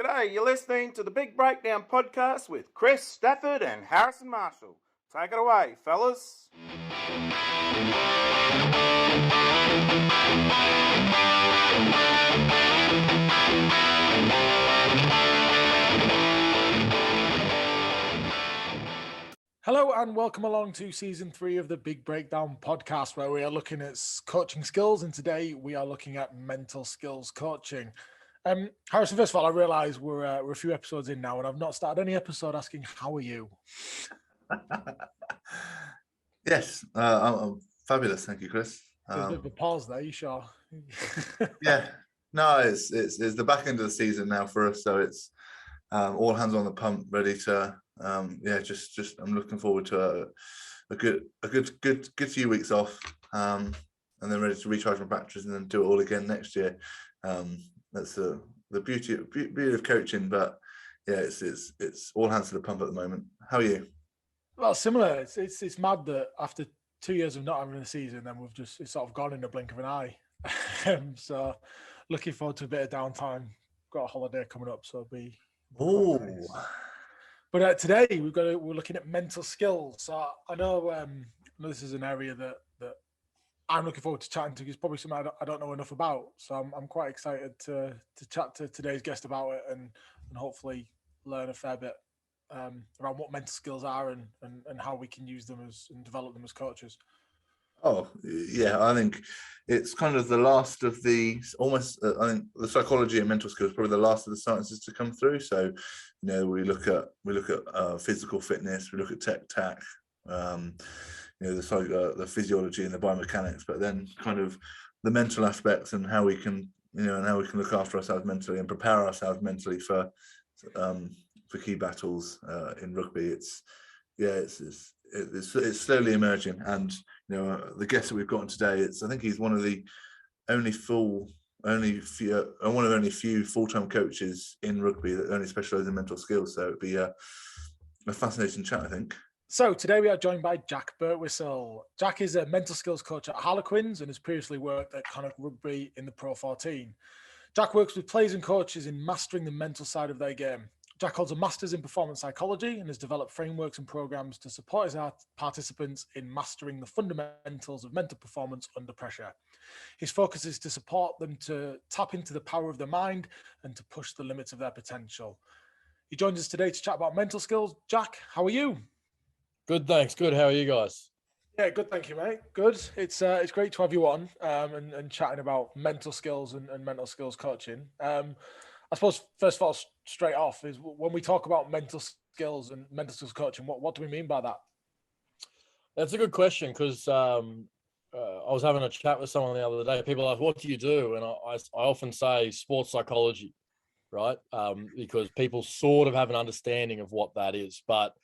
G'day, you're listening to the Big Breakdown podcast with Chris Stafford and Harrison Marshall. Take it away, fellas. Hello and welcome along to season 3 of the Big Breakdown podcast, where we are looking at coaching skills, and today we are looking at mental skills coaching. Harrison, first of all, I realise we're a few episodes in now, and I've not started any episode asking how are you. Yes, I'm fabulous, thank you, Chris. There's a bit of a pause there. You sure? Yeah, no, it's the back end of the season now for us, so it's all hands on the pump, ready to just I'm looking forward to a good few weeks off, and then ready to recharge my batteries and then do it all again next year. That's the beauty of coaching, but yeah, it's all hands to the pump at the moment. How are you? Well, similar. It's mad that after 2 years of not having a season, then it's sort of gone in the blink of an eye. So looking forward to a bit of downtime. Got a holiday coming up, so it'll be. Oh. Nice. But today we're looking at mental skills. So I know this is an area that I'm looking forward to chatting to. It's probably something I don't know enough about. So I'm quite excited to chat to today's guest about it and hopefully learn a fair bit around what mental skills are and how we can use them and develop them as coaches. Oh, yeah, I think it's kind of the last of the I think the psychology and mental skills, probably the last of the sciences to come through. So, we look at physical fitness, we look at tech, the physiology and the biomechanics, but then kind of the mental aspects and how we can, look after ourselves mentally and prepare ourselves mentally for key battles in rugby. It's slowly emerging, and the guest that we've got on today, I think he's one of the only few full-time coaches in rugby that only specialise in mental skills. So it'd be a fascinating chat, I think. So today we are joined by Jack Birtwhistle. Jack is a mental skills coach at Harlequins and has previously worked at Connacht Rugby in the Pro 14. Jack works with players and coaches in mastering the mental side of their game. Jack holds a master's in performance psychology and has developed frameworks and programs to support his participants in mastering the fundamentals of mental performance under pressure. His focus is to support them to tap into the power of their mind and to push the limits of their potential. He joins us today to chat about mental skills. Jack, how are you? Good, thanks. Good. How are you guys? Yeah, good. Thank you, mate. Good. It's great to have you on and chatting about mental skills and mental skills coaching. I suppose, first of all, straight off, is when we talk about mental skills and mental skills coaching, what do we mean by that? That's a good question, because I was having a chat with someone the other day. People ask, what do you do? And I often say sports psychology, right? Because people sort of have an understanding of what that is. But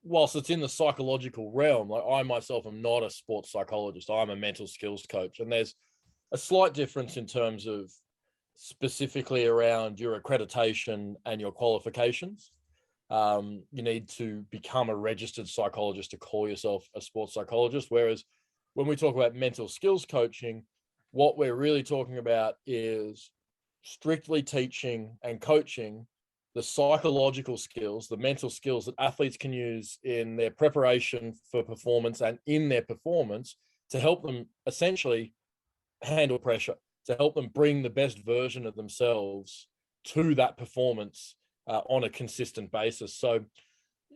whilst it's in the psychological realm, like I myself am not a sports psychologist. I'm a mental skills coach. And there's a slight difference in terms of specifically around your accreditation and your qualifications. You need to become a registered psychologist to call yourself a sports psychologist. Whereas when we talk about mental skills coaching, what we're really talking about is strictly teaching and coaching the psychological skills, the mental skills that athletes can use in their preparation for performance and in their performance to help them essentially handle pressure, to help them bring the best version of themselves to that performance on a consistent basis. So,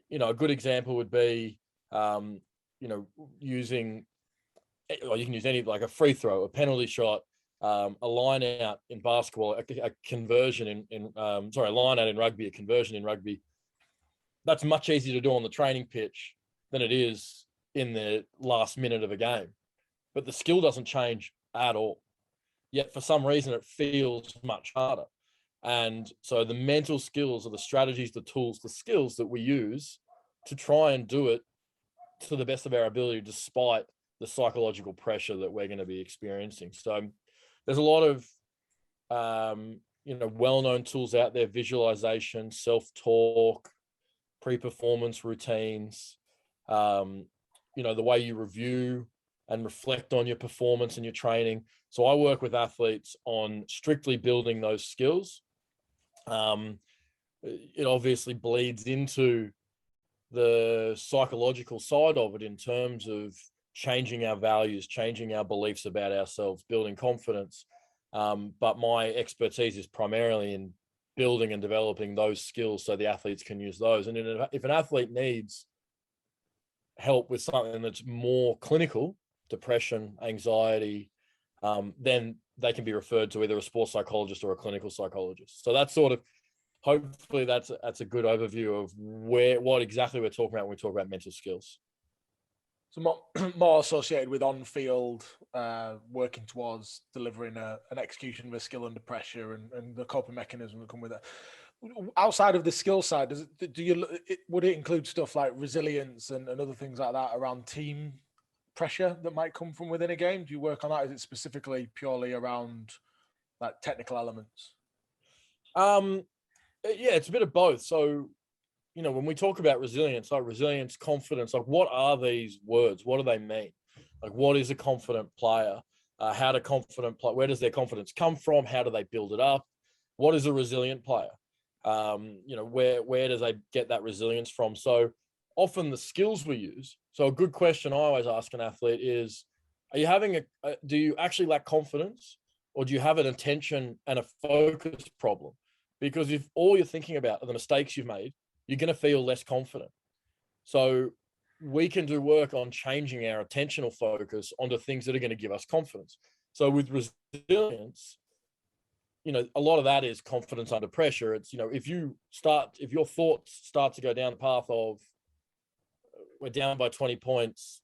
a good example would be, using, or you can use any, like a free throw, a penalty shot, a line out in basketball, a conversion a line out in rugby, a conversion in rugby. That's much easier to do on the training pitch than it is in the last minute of a game. But the skill doesn't change at all. Yet for some reason it feels much harder. And so the mental skills are the strategies, the tools, the skills that we use to try and do it to the best of our ability, despite the psychological pressure that we're going to be experiencing. So there's a lot of, well-known tools out there: visualization, self-talk, pre-performance routines, the way you review and reflect on your performance and your training. So I work with athletes on strictly building those skills. It obviously bleeds into the psychological side of it in terms of changing our values, changing our beliefs about ourselves, building confidence. But my expertise is primarily in building and developing those skills so the athletes can use those. And if an athlete needs help with something that's more clinical, depression, anxiety, then they can be referred to either a sports psychologist or a clinical psychologist. So that's sort of, hopefully that's a good overview of what exactly we're talking about when we talk about mental skills. So more associated with on-field, working towards delivering an execution of a skill under pressure and the coping mechanism that come with it. Outside of the skill side, would it include stuff like resilience and other things like that around team pressure that might come from within a game? Do you work on that? Is it specifically purely around like technical elements? Yeah, it's a bit of both. So, when we talk about resilience, like resilience, confidence, like what are these words? What do they mean? Like, what is a confident player? How do confident play? Where does their confidence come from? How do they build it up? What is a resilient player? Where does they get that resilience from? So often the skills we use. So a good question I always ask an athlete is, are you having do you actually lack confidence, or do you have an attention and a focus problem? Because if all you're thinking about are the mistakes you've made, you're going to feel less confident. So we can do work on changing our attentional focus onto things that are going to give us confidence. So with resilience, a lot of that is confidence under pressure. It's, if your thoughts start to go down the path of, we're down by 20 points,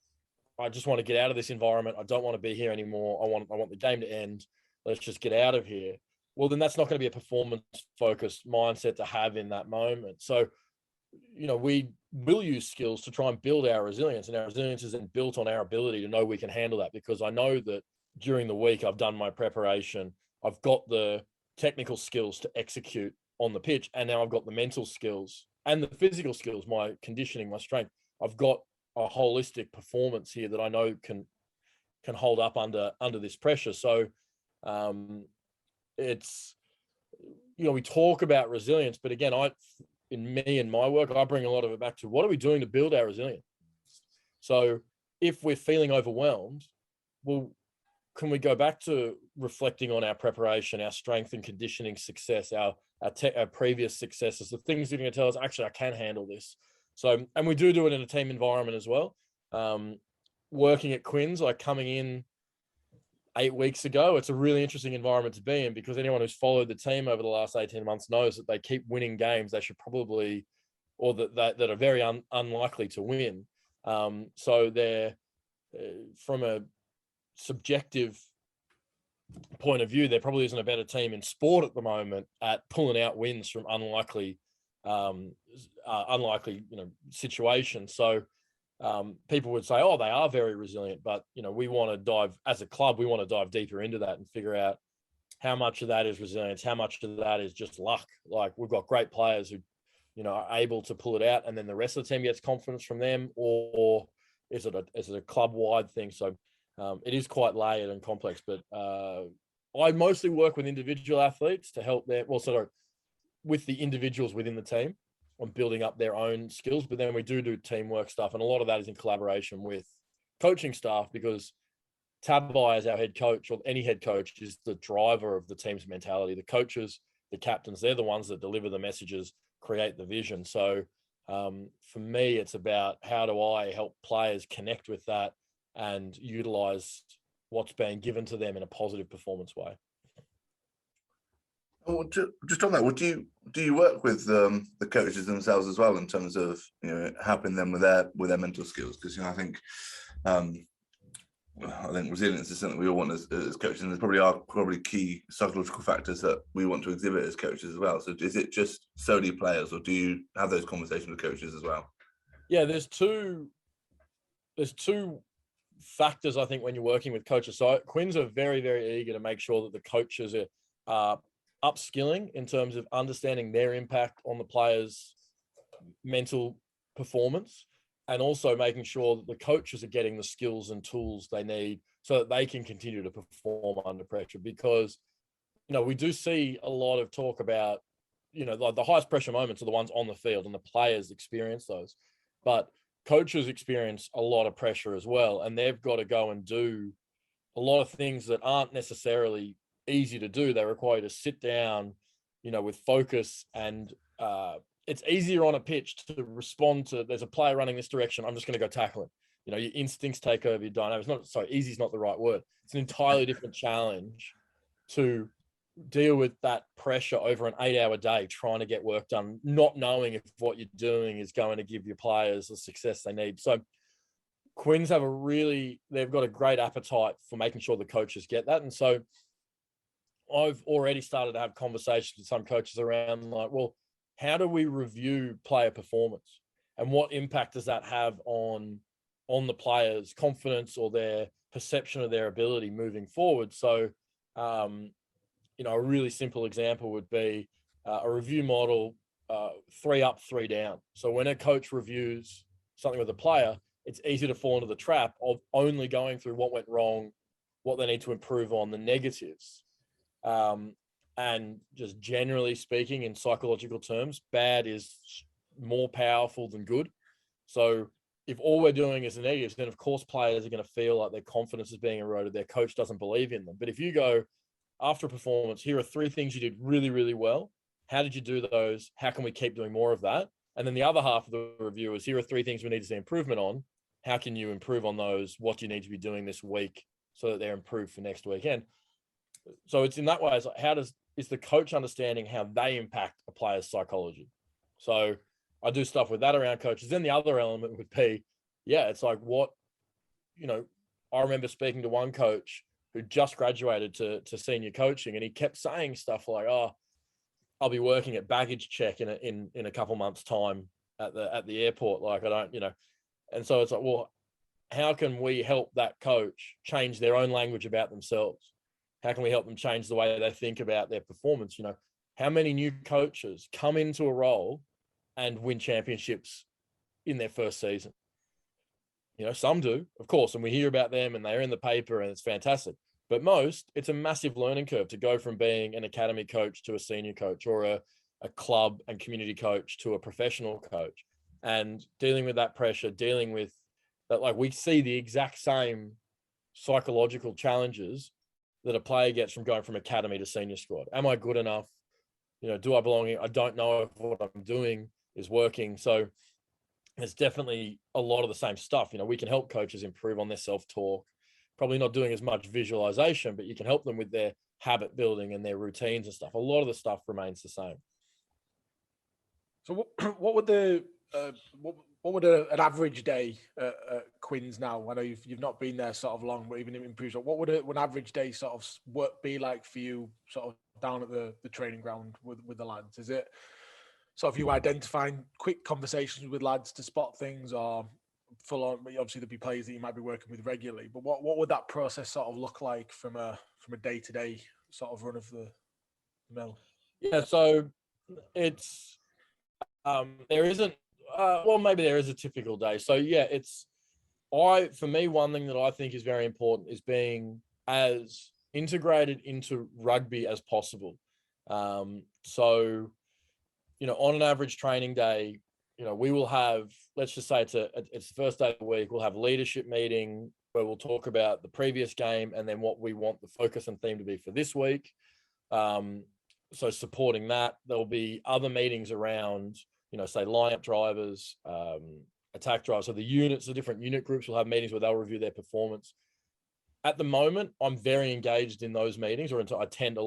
I just want to get out of this environment, I don't want to be here anymore, I want the game to end, let's just get out of here. Well, then that's not going to be a performance-focused mindset to have in that moment. So, we will use skills to try and build our resilience, and our resilience is then built on our ability to know we can handle that, because I know that during the week I've done my preparation, I've got the technical skills to execute on the pitch, and now I've got the mental skills and the physical skills, my conditioning, my strength. I've got a holistic performance here that I know can hold up under this pressure. So it's, we talk about resilience, but again, in my work, I bring a lot of it back to what are we doing to build our resilience? So if we're feeling overwhelmed, well, can we go back to reflecting on our preparation, our strength and conditioning success, our previous successes, the things that are going to tell us, actually, I can handle this. So, and we do it in a team environment as well. Working at Quinns, like coming in 8 weeks ago, it's a really interesting environment to be in, because anyone who's followed the team over the last 18 months knows that they keep winning games they should probably, or that are very unlikely to win. So they're, from a subjective point of view, there probably isn't a better team in sport at the moment at pulling out wins from unlikely situations. So people would say, oh, they are very resilient, but we want to dive, as a club, we want to dive deeper into that and figure out how much of that is resilience, how much of that is just luck. Like, we've got great players who are able to pull it out, and then the rest of the team gets confidence from them, or is it a club wide thing? So it is quite layered and complex, but I mostly work with individual athletes to help them, with the individuals within the team on building up their own skills. But then we do teamwork stuff, and a lot of that is in collaboration with coaching staff, because Tabai, as our head coach, or any head coach, is the driver of the team's mentality. The coaches, the captains, they're the ones that deliver the messages, create the vision. So for me, it's about how do I help players connect with that and utilize what's being given to them in a positive performance way. Oh, just on that, do you work with the coaches themselves as well in terms of helping them with their mental skills? Because I think resilience is something we all want as coaches, and there are key psychological factors that we want to exhibit as coaches as well. So is it just solely players, or do you have those conversations with coaches as well? Yeah, there's two factors, I think, when you're working with coaches. So Quinns are very, very eager to make sure that the coaches are upskilling in terms of understanding their impact on the players' mental performance, and also making sure that the coaches are getting the skills and tools they need so that they can continue to perform under pressure. Because, we do see a lot of talk about, like the highest pressure moments are the ones on the field, and the players experience those. But coaches experience a lot of pressure as well, and they've got to go and do a lot of things that aren't necessarily easy to do. They require you to sit down, with focus, and it's easier on a pitch to respond to, there's a player running this direction, I'm just going to go tackle him. Your instincts take over your dynamics. Easy is not the right word. It's an entirely different challenge to deal with that pressure over an 8-hour day, trying to get work done, not knowing if what you're doing is going to give your players the success they need. So Quinns they've got a great appetite for making sure the coaches get that. And so I've already started to have conversations with some coaches around like, well, how do we review player performance, and what impact does that have on the players' confidence or their perception of their ability moving forward? So, a really simple example would be a review model, 3 up, 3 down. So when a coach reviews something with a player, it's easy to fall into the trap of only going through what went wrong, what they need to improve on, the negatives. And just generally speaking, in psychological terms, bad is more powerful than good. So if all we're doing is the negatives, then of course players are going to feel like their confidence is being eroded. Their coach doesn't believe in them. But if you go, after a performance, here are 3 things you did really, really well. How did you do those? How can we keep doing more of that? And then the other half of the review is, here are 3 things we need to see improvement on. How can you improve on those? What do you need to be doing this week so that they're improved for next weekend? So it's in that way, it's like, is the coach understanding how they impact a player's psychology? So I do stuff with that around coaches. Then the other element would be, it's like I remember speaking to one coach who just graduated to senior coaching, and he kept saying stuff like, I'll be working at baggage check in a couple months' time at the airport. Like, I don't, and so it's like, well, how can we help that coach change their own language about themselves? How can we help them change the way they think about their performance? How many new coaches come into a role and win championships in their first season? Some do, of course, and we hear about them and they're in the paper and it's fantastic. But most, it's a massive learning curve to go from being an academy coach to a senior coach, or a club and community coach to a professional coach, and dealing with that pressure, dealing with that. Like, we see the exact same psychological challenges that a player gets from going from academy to senior squad. Am I good enough? Do I belong here? I don't know if what I'm doing is working. So there's definitely a lot of the same stuff. We can help coaches improve on their self-talk, probably not doing as much visualization, but you can help them with their habit building and their routines and stuff. A lot of the stuff remains the same. So what would an average day at Quinns now? I know you've not been there sort of long, but even in previous, what would an average day sort of work be like for you, sort of down at the training ground with the lads? Is it sort of you identifying quick conversations with lads to spot things, or full on? Obviously there'd be players that you might be working with regularly, but what would that process sort of look like from a day-to-day sort of run of the mill? Yeah, so it's there isn't maybe there is a typical day. So for me, one thing that I think is very important is being as integrated into rugby as possible. So on an average training day, we will have, let's just say it's the first day of the week, we'll have leadership meeting where we'll talk about the previous game and then what we want the focus and theme to be for this week. So supporting that, there'll be other meetings around, say line-up drivers, attack drivers. So the different unit groups will have meetings where they'll review their performance. At the moment, I'm very engaged in those meetings, or I attend a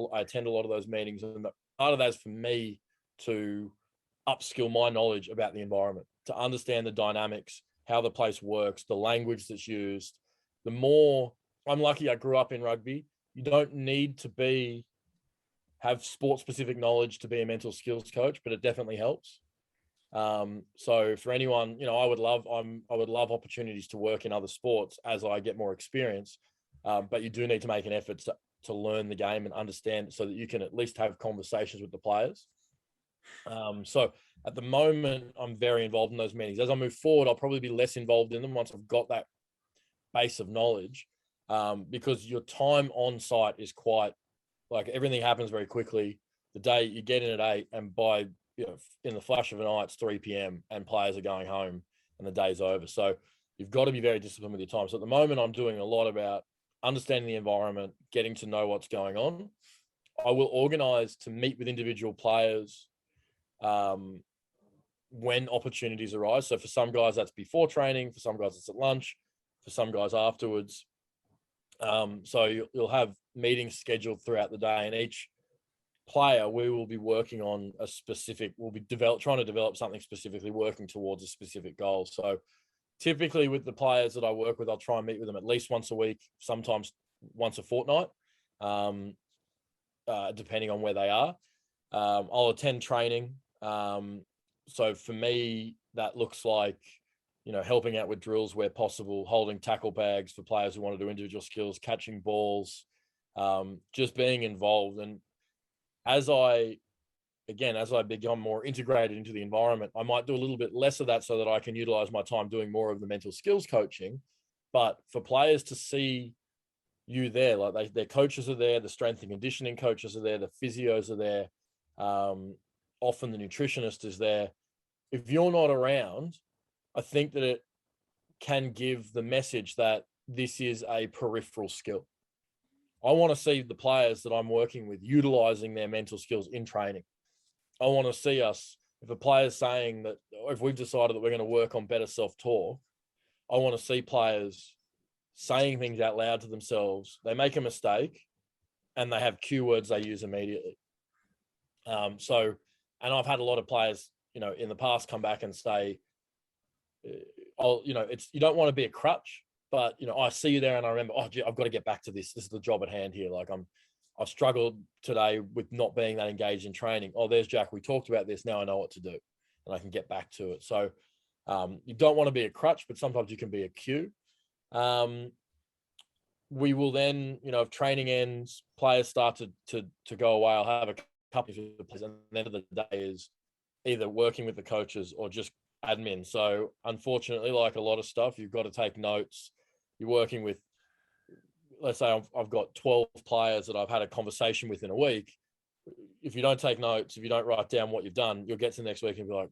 lot of those meetings. And part of that is for me to upskill my knowledge about the environment, to understand the dynamics, how the place works, the language that's used. The more, I'm lucky I grew up in rugby. You don't need to have sport-specific knowledge to be a mental skills coach, but it definitely helps. So for anyone, I would love opportunities to work in other sports as I get more experience. But you do need to make an effort to learn the game and understand it so that you can at least have conversations with the players. So at the moment, I'm very involved in those meetings. As I move forward, I'll probably be less involved in them once I've got that base of knowledge. because your time on site is quite, like, everything happens very quickly. The day you get in at 8, and by, in the flash of an eye, it's 3 p.m. and players are going home and the day's over. So you've got to be very disciplined with your time. So at the moment, I'm doing a lot about understanding the environment, getting to know what's going on. I will organize to meet with individual players when opportunities arise. So for some guys, that's before training. For some guys, it's at lunch. For some guys, afterwards. So you'll have meetings scheduled throughout the day, and each player, we will be working on a specific, we'll be trying to develop something specifically, working towards a specific goal. So typically with the players that I work with, I'll try and meet with them at least once a week, sometimes once a fortnight, depending on where they are. I'll attend training. So for me, that looks like, helping out with drills where possible, holding tackle bags for players who want to do individual skills, catching balls, just being involved. And as I become more integrated into the environment, I might do a little bit less of that so that I can utilize my time doing more of the mental skills coaching. But for players to see you there, like their coaches are there, the strength and conditioning coaches are there, the physios are there, often the nutritionist is there. If you're not around, I think that it can give the message that this is a peripheral skill. I want to see the players that I'm working with utilizing their mental skills in training. I want to see us, if a player's saying that, or if we've decided that we're going to work on better self-talk, I want to see players saying things out loud to themselves. They make a mistake and they have cue words they use immediately. And I've had a lot of players, in the past come back and say, you don't want to be a crutch, but, I see you there and I remember, gee, I've got to get back to this. This is the job at hand here. Like I've struggled today with not being that engaged in training. Oh, there's Jack. We talked about this. Now I know what to do and I can get back to it. So you don't want to be a crutch, but sometimes you can be a cue. We will then, if training ends, players start to go away. I'll have a couple of players, and the end of the day is either working with the coaches or just admin. So unfortunately, like a lot of stuff, you've got to take notes. You're working with, let's say I've got 12 players that I've had a conversation with in a week. If you don't take notes, if you don't write down what you've done, you'll get to the next week and be like,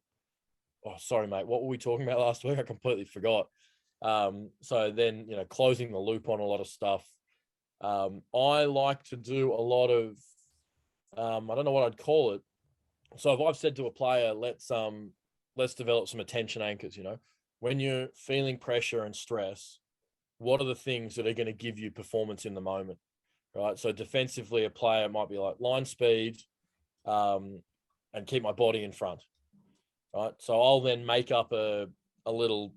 oh, sorry, mate, what were we talking about last week? I completely forgot. So then, closing the loop on a lot of stuff. I like to do a lot of, I don't know what I'd call it. So if I've said to a player, let's develop some attention anchors, when you're feeling pressure and stress, what are the things that are going to give you performance in the moment, right? So defensively, a player might be like line speed, and keep my body in front, right? So I'll then make up a little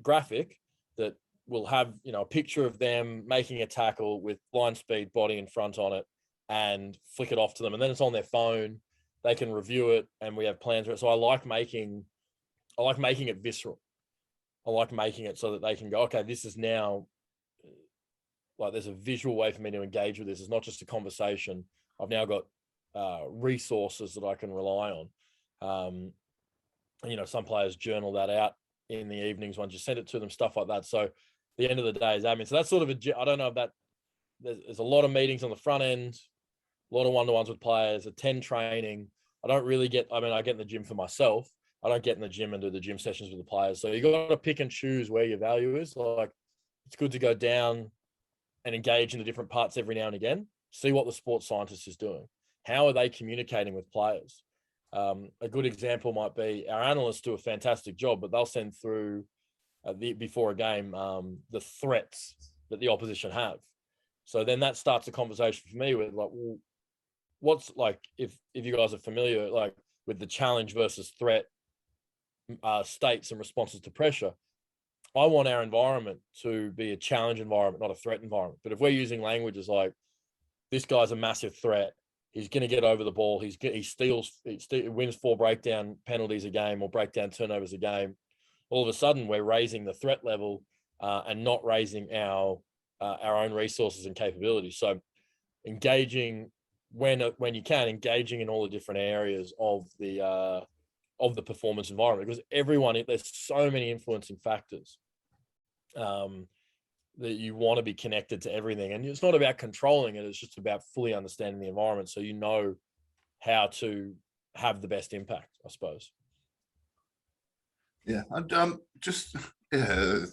graphic that will have, a picture of them making a tackle with line speed, body in front on it, and flick it off to them. And then it's on their phone. They can review it, and we have plans for it. So I like making it visceral. I like making it so that they can go, okay, this is now, like, there's a visual way for me to engage with this. It's not just a conversation. I've now got resources that I can rely on. Some players journal that out in the evenings once you send it to them, stuff like that. So the end of the day is admin. So that's sort of I don't know if that, there's a lot of meetings on the front end, a lot of one-to-ones with players, attend training. I don't really I get in the gym for myself. I don't get in the gym and do the gym sessions with the players. So you got to pick and choose where your value is. Like, it's good to go down and engage in the different parts every now and again. See what the sports scientist is doing. How are they communicating with players? A good example might be our analysts do a fantastic job, but they'll send through before a game the threats that the opposition have. So then that starts a conversation for me with, like, well, what's, like, if you guys are familiar, like, with the challenge versus threat states and responses to pressure, I want our environment to be a challenge environment, not a threat environment. But if we're using languages like, this guy's a massive threat, he's going to get over the ball, he wins 4 breakdown penalties a game or breakdown turnovers a game, all of a sudden we're raising the threat level and not raising our own resources and capabilities. So engaging when you can, engaging in all the different areas of the performance environment, because there's so many influencing factors. that you want to be connected to everything. And it's not about controlling it. It's just about fully understanding the environment. So you know how to have the best impact, I suppose. Yeah. And just, I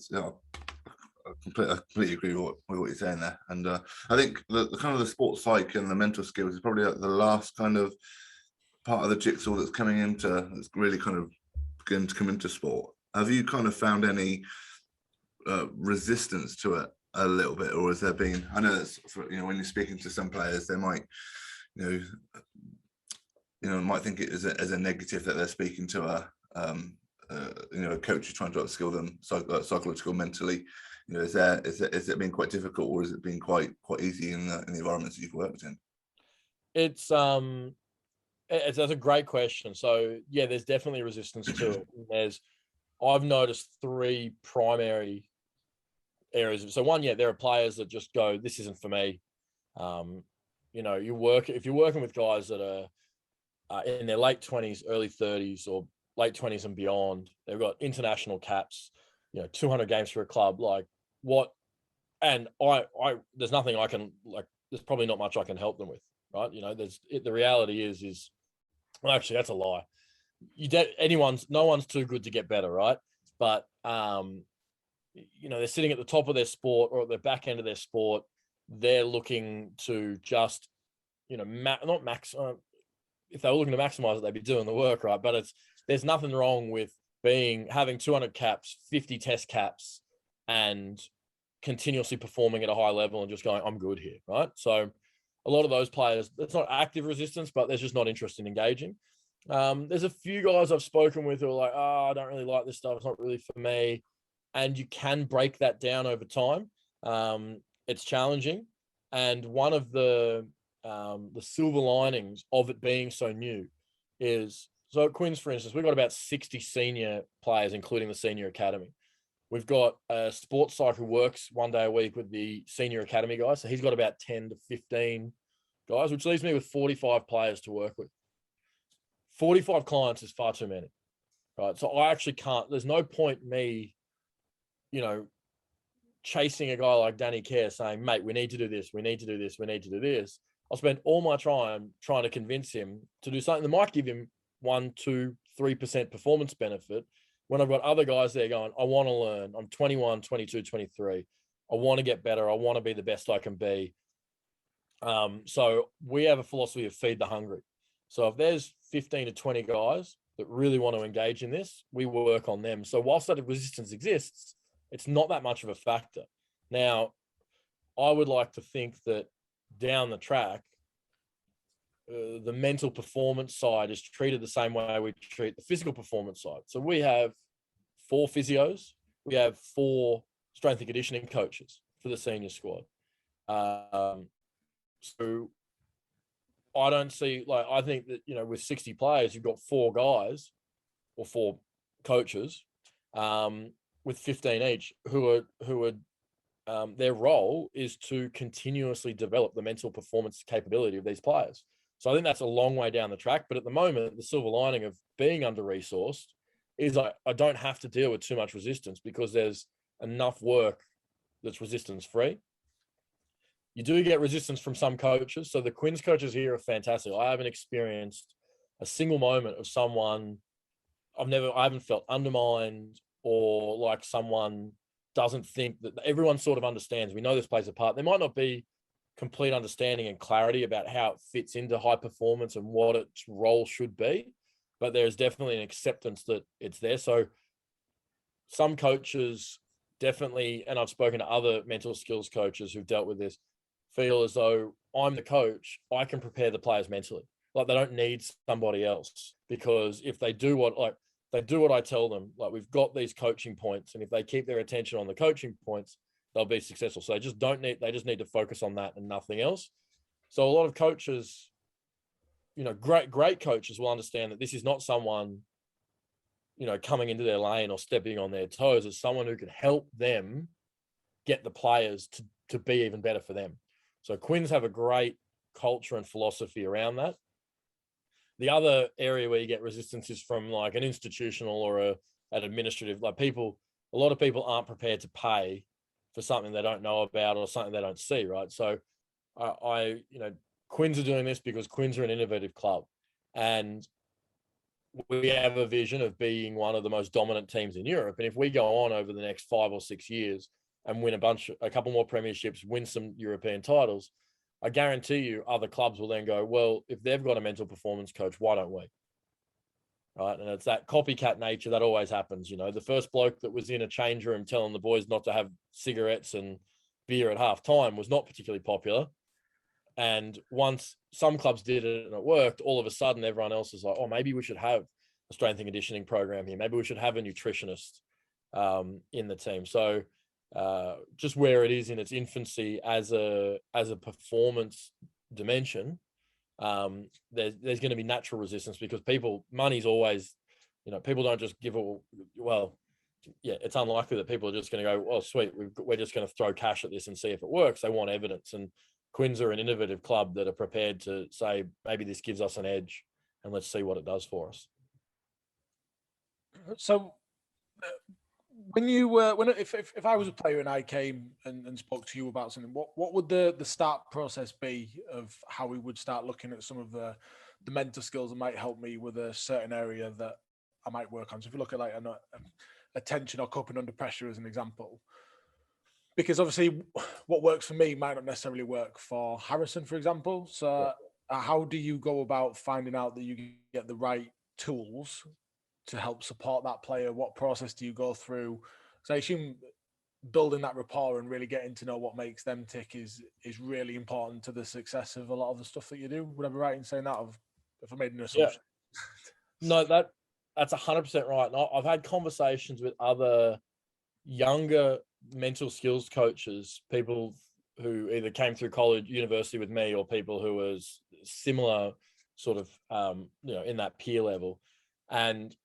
completely agree with what you're saying there. And I think the kind of the sports psych and the mental skills is probably the last kind of part of the jigsaw that's really kind of beginning to come into sport. Have you kind of found any resistance to it a little bit, or has there been? I know that's when you're speaking to some players, they might might think it as a negative that they're speaking to a coach who's trying to upskill them psychological, mentally. Is it been quite difficult, or has it been quite easy in the environments that you've worked in? That's a great question. So yeah, there's definitely resistance to it. I've noticed three primary areas. So one, there are players that just go, this isn't for me. If you're working with guys that are in their late 20s, early 30s, or late 20s and beyond, they've got international caps, 200 games for a club, like what? And there's nothing I can, like, there's probably not much I can help them with, right? The reality is, well, actually, that's a lie. No one's too good to get better, right? But they're sitting at the top of their sport or at the back end of their sport. They're looking to just, not max. If they were looking to maximize it, they'd be doing the work, right? But there's nothing wrong with having 200 caps, 50 test caps, and continuously performing at a high level and just going, I'm good here, right? So a lot of those players, it's not active resistance, but there's just not interest in engaging. There's a few guys I've spoken with who are like, I don't really like this stuff. It's not really for me. And you can break that down over time. It's challenging. And one of the silver linings of it being so new is, so at Quinns, for instance, we've got about 60 senior players, including the senior academy. We've got a sports psych who works 1 day a week with the senior academy guys. So he's got about 10 to 15 guys, which leaves me with 45 players to work with. 45 clients is far too many, right? So I actually can't, there's no point me, chasing a guy like Danny Kerr saying, mate, we need to do this, we need to do this, we need to do this. I'll spend all my time trying to convince him to do something that might give him 1, 2, 3% performance benefit, when I've got other guys there going, I want to learn. I'm 21, 22, 23. I want to get better. I want to be the best I can be. So we have a philosophy of feed the hungry. So if there's 15 to 20 guys that really want to engage in this, we work on them. So whilst that resistance exists, it's not that much of a factor. Now, I would like to think that down the track, the mental performance side is treated the same way we treat the physical performance side. So we have 4 physios, we have 4 strength and conditioning coaches for the senior squad. So I don't see, I think that, with 60 players, you've got 4 guys or 4 coaches with 15 each who are their role is to continuously develop the mental performance capability of these players. So I think that's a long way down the track. But at the moment, the silver lining of being under-resourced is I don't have to deal with too much resistance because there's enough work that's resistance-free. You do get resistance from some coaches. So the Quinns coaches here are fantastic. I haven't experienced a single moment of someone, I haven't felt undermined or like someone doesn't think that. Everyone sort of understands. We know this plays a part. There might not be complete understanding and clarity about how it fits into high performance and what its role should be, but there's definitely an acceptance that it's there. So some coaches definitely, and I've spoken to other mental skills coaches who've dealt with this, feel as though I'm the coach, I can prepare the players mentally. Like they don't need somebody else, because if they do what I tell them, like we've got these coaching points, and if they keep their attention on the coaching points, they'll be successful. So they just need to focus on that and nothing else. So a lot of coaches, great coaches will understand that this is not someone, coming into their lane or stepping on their toes. It's someone who can help them get the players to be even better for them. So Quinns have a great culture and philosophy around that. The other area where you get resistance is from like an institutional or an administrative, a lot of people aren't prepared to pay for something they don't know about or something they don't see, right? So Quinns are doing this because Quinns are an innovative club, and we have a vision of being one of the most dominant teams in Europe. And if we go on over the next 5 or 6 years and win a couple more premierships, win some European titles, I guarantee you other clubs will then go, well, if they've got a mental performance coach, why don't we? Right. And it's that copycat nature that always happens. The first bloke that was in a change room telling the boys not to have cigarettes and beer at half time was not particularly popular. And once some clubs did it and it worked, all of a sudden everyone else is like, oh, maybe we should have a strength and conditioning program here. Maybe we should have a nutritionist in the team. So just where it is in its infancy as a performance dimension, there's going to be natural resistance because money's always, people don't just give it's unlikely that people are just going to go, oh, sweet, we're just going to throw cash at this and see if it works. They want evidence. And Quinns are an innovative club that are prepared to say, maybe this gives us an edge and let's see what it does for us. So when you if I was a player and I came and spoke to you about something, what would the start process be of how we would start looking at some of the mental skills that might help me with a certain area that I might work on? So if you look at like attention or coping under pressure as an example, because obviously what works for me might not necessarily work for Harrison, for example. So how do you go about finding out that you get the right tools to help support that player? What process do you go through? So I assume building that rapport and really getting to know what makes them tick is really important to the success of a lot of the stuff that you do. Would I be right in saying that? If I made an assumption? No, that's 100% right. And I've had conversations with other younger mental skills coaches, people who either came through college, university with me, or people who was similar sort of, in that peer level. And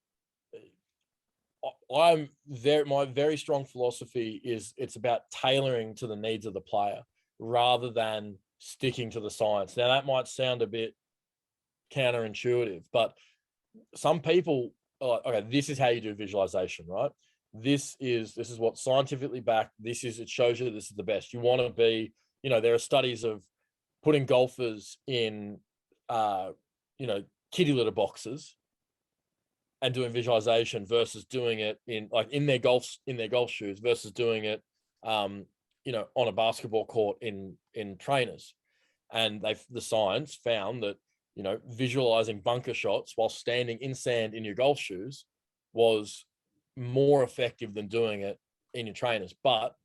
my very strong philosophy is it's about tailoring to the needs of the player rather than sticking to the science. Now that might sound a bit counterintuitive, but some people are like, okay, this is how you do visualization, right? This is what's scientifically backed. It shows you that this is the best. You want to be, there are studies of putting golfers in, kitty litter boxes and doing visualization versus doing it in their golf shoes versus doing it, on a basketball court in trainers. And the science found that, visualizing bunker shots while standing in sand in your golf shoes was more effective than doing it in your trainers. But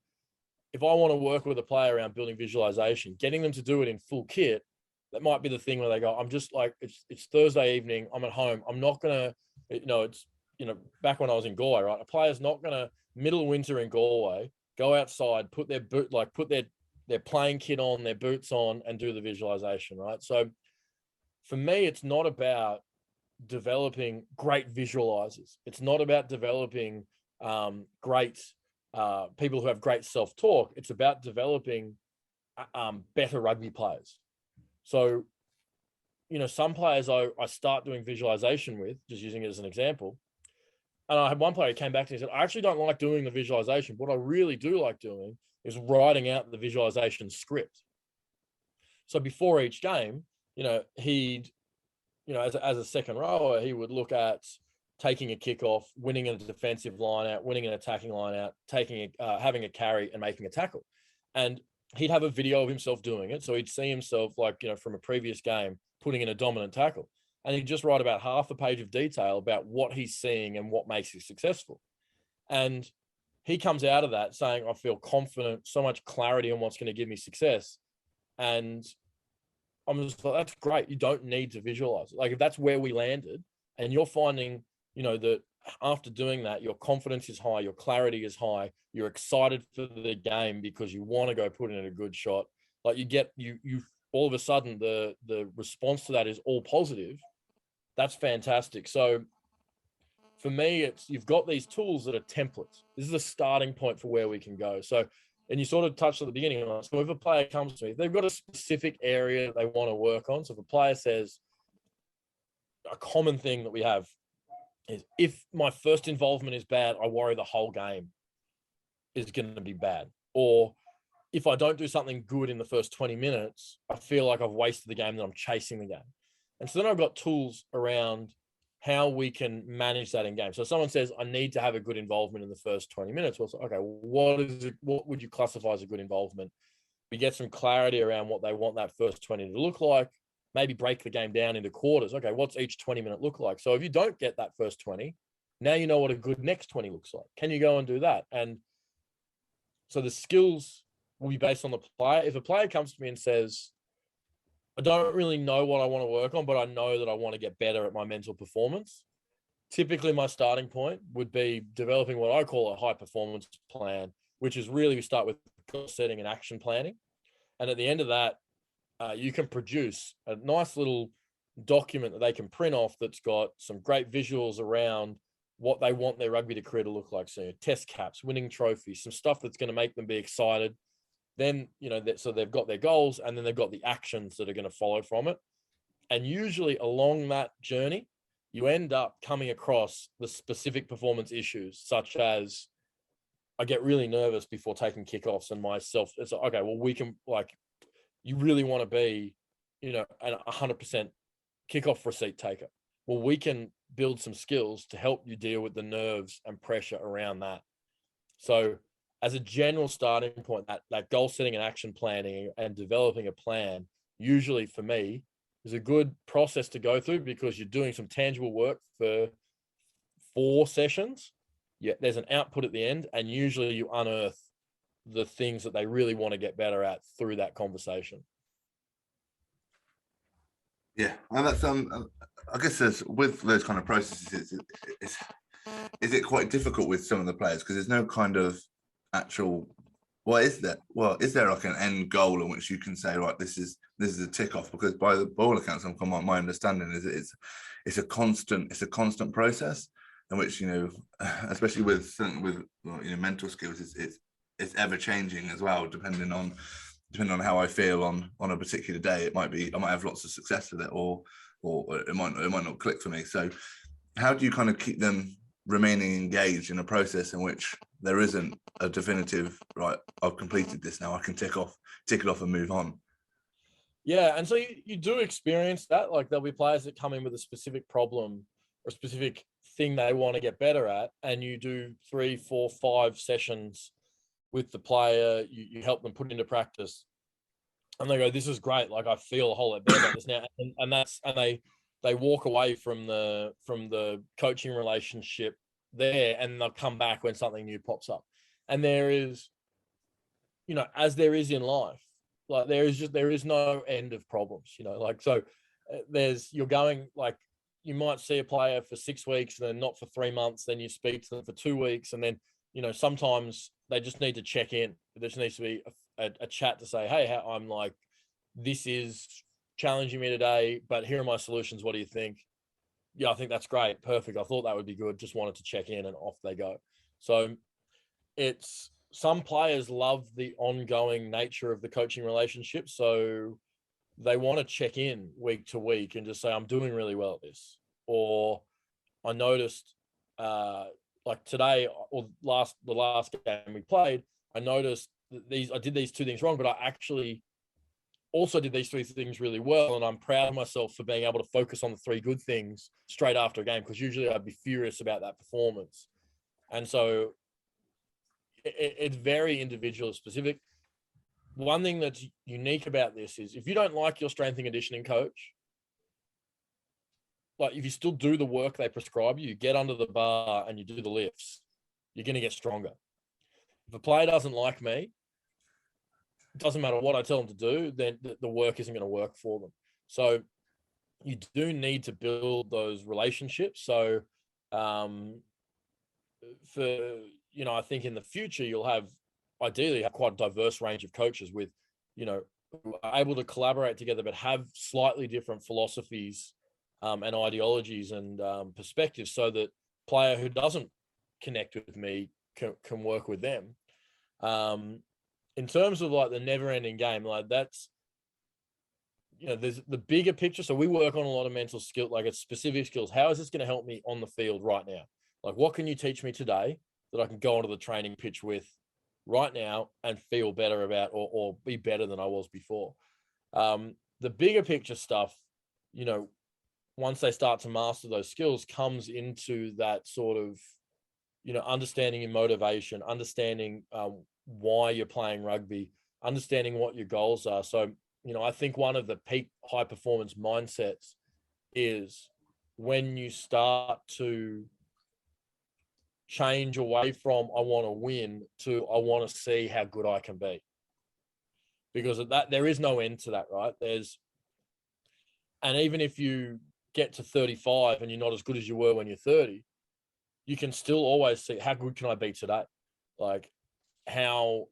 if I want to work with a player around building visualization, getting them to do it in full kit, that might be the thing where they go, I'm just like, it's Thursday evening, I'm at home, I'm not going to, back when I was in Galway, right? A player's not going to, middle of winter in Galway, go outside, put their playing kit on, their boots on, and do the visualization, right? So for me, it's not about developing great visualizers. It's not about developing great people who have great self-talk. It's about developing better rugby players. So, some players I start doing visualization with, just using it as an example. And I had one player who came back to me and said, I actually don't like doing the visualization. What I really do like doing is writing out the visualization script. So before each game, he'd, as a second rower, he would look at taking a kickoff, winning a defensive line out, winning an attacking line out, having a carry and making a tackle. And he'd have a video of himself doing it. So he'd see himself from a previous game, putting in a dominant tackle. And he'd just write about half a page of detail about what he's seeing and what makes it successful. And he comes out of that saying, I feel confident, so much clarity on what's going to give me success. And I'm just like, that's great. You don't need to visualize it. Like if that's where we landed and you're finding, that after doing that, your confidence is high, your clarity is high, you're excited for the game because you want to go put in a good shot. Like you all of a sudden the response to that is all positive. That's fantastic. So for me, you've got these tools that are templates. This is a starting point for where we can go. So, and you sort of touched at the beginning on it. So if a player comes to me, they've got a specific area they want to work on. So if a player says, a common thing that we have is if my first involvement is bad, I worry the whole game is going to be bad. Or if I don't do something good in the first 20 minutes, I feel like I've wasted the game, that I'm chasing the game. And so then I've got tools around how we can manage that in game. So someone says, I need to have a good involvement in the first 20 minutes. Well, okay, what is it? What would you classify as a good involvement? We get some clarity around what they want that first 20 to look like, maybe break the game down into quarters. Okay, what's each 20-minute look like? So if you don't get that first 20, now you know what a good next 20 looks like. Can you go and do that? And so the skills will be based on the player. If a player comes to me and says, I don't really know what I want to work on, but I know that I want to get better at my mental performance, typically my starting point would be developing what I call a high performance plan, which is really we start with goal setting and action planning. And at the end of that, you can produce a nice little document that they can print off that's got some great visuals around what they want their rugby career to look like. So test caps, winning trophies, some stuff that's going to make them be excited. Then, so they've got their goals, and then they've got the actions that are going to follow from it. And usually along that journey, you end up coming across the specific performance issues, such as I get really nervous before taking kickoffs, and myself, it's like, okay, well, we can, like, you really want to be, a 100% kickoff receipt taker. Well, we can build some skills to help you deal with the nerves and pressure around that. So as a general starting point, that goal setting and action planning and developing a plan, usually for me, is a good process to go through, because you're doing some tangible work for 4 sessions. Yeah, there's an output at the end, and usually you unearth the things that they really want to get better at through that conversation. Yeah, and that's I guess with those kind of processes, is it quite difficult with some of the players, because there's no kind of actual, is there like an end goal in which you can say, right, this is a tick off? Because by all accounts, from my understanding, is it's a constant process in which, especially with mental skills, it's ever changing as well, depending on how I feel on a particular day. I might have lots of success with it, or it might not click for me. So how do you kind of keep them remaining engaged in a process in which there isn't a definitive, right, I've completed this, now I can tick it off and move on? Yeah, and so you do experience that. Like, there'll be players that come in with a specific problem or a specific thing they want to get better at, and you do 3, 4, 5 sessions with the player. You help them put into practice, and they go, this is great, like I feel a whole lot better about this now. And they walk away from the coaching relationship there, and they'll come back when something new pops up. And there is, as there is in life, like there is no end of problems, like, so you're going, like, you might see a player for 6 weeks, and then not for 3 months, then you speak to them for 2 weeks, and then, sometimes they just need to check in. There just needs to be a chat to say, hey, I'm like, this is challenging me today, but here are my solutions. What do you think? Yeah, I think that's great. Perfect. I thought that would be good. Just wanted to check in, and off they go. So some players love the ongoing nature of the coaching relationship. So they want to check in week to week and just say, I'm doing really well at this. Or I noticed, like today or the last game we played, I noticed that I did these 2 things wrong, but I actually also did these 3 things really well. And I'm proud of myself for being able to focus on the 3 good things straight after a game, because usually I'd be furious about that performance. And so it's very individual specific. One thing that's unique about this is, if you don't like your strength and conditioning coach, like, if you still do the work they prescribe you get under the bar and you do the lifts, you're going to get stronger. If a player doesn't like me, it doesn't matter what I tell them to do, then the work isn't going to work for them. So you do need to build those relationships. So I think in the future, you'll ideally have quite a diverse range of coaches with, who are able to collaborate together, but have slightly different philosophies and ideologies and perspectives, so that player who doesn't connect with me can work with them. In terms of like the never-ending game, like that's, there's the bigger picture. So we work on a lot of mental skill, like it's specific skills. How is this going to help me on the field right now? Like, what can you teach me today that I can go onto the training pitch with right now and feel better about or be better than I was before. The bigger picture stuff, you know, once they start to master those skills, comes into that sort of, you know, understanding your motivation, understanding why you're playing rugby, understanding what your goals are. So, you know, I think one of the peak high performance mindsets is when you start to change away from I want to win to I want to see how good I can be. Because of that, there is no end to that, right? And even if you get to 35 and you're not as good as you were when you're 30, you can still always see how good can I be today? Like how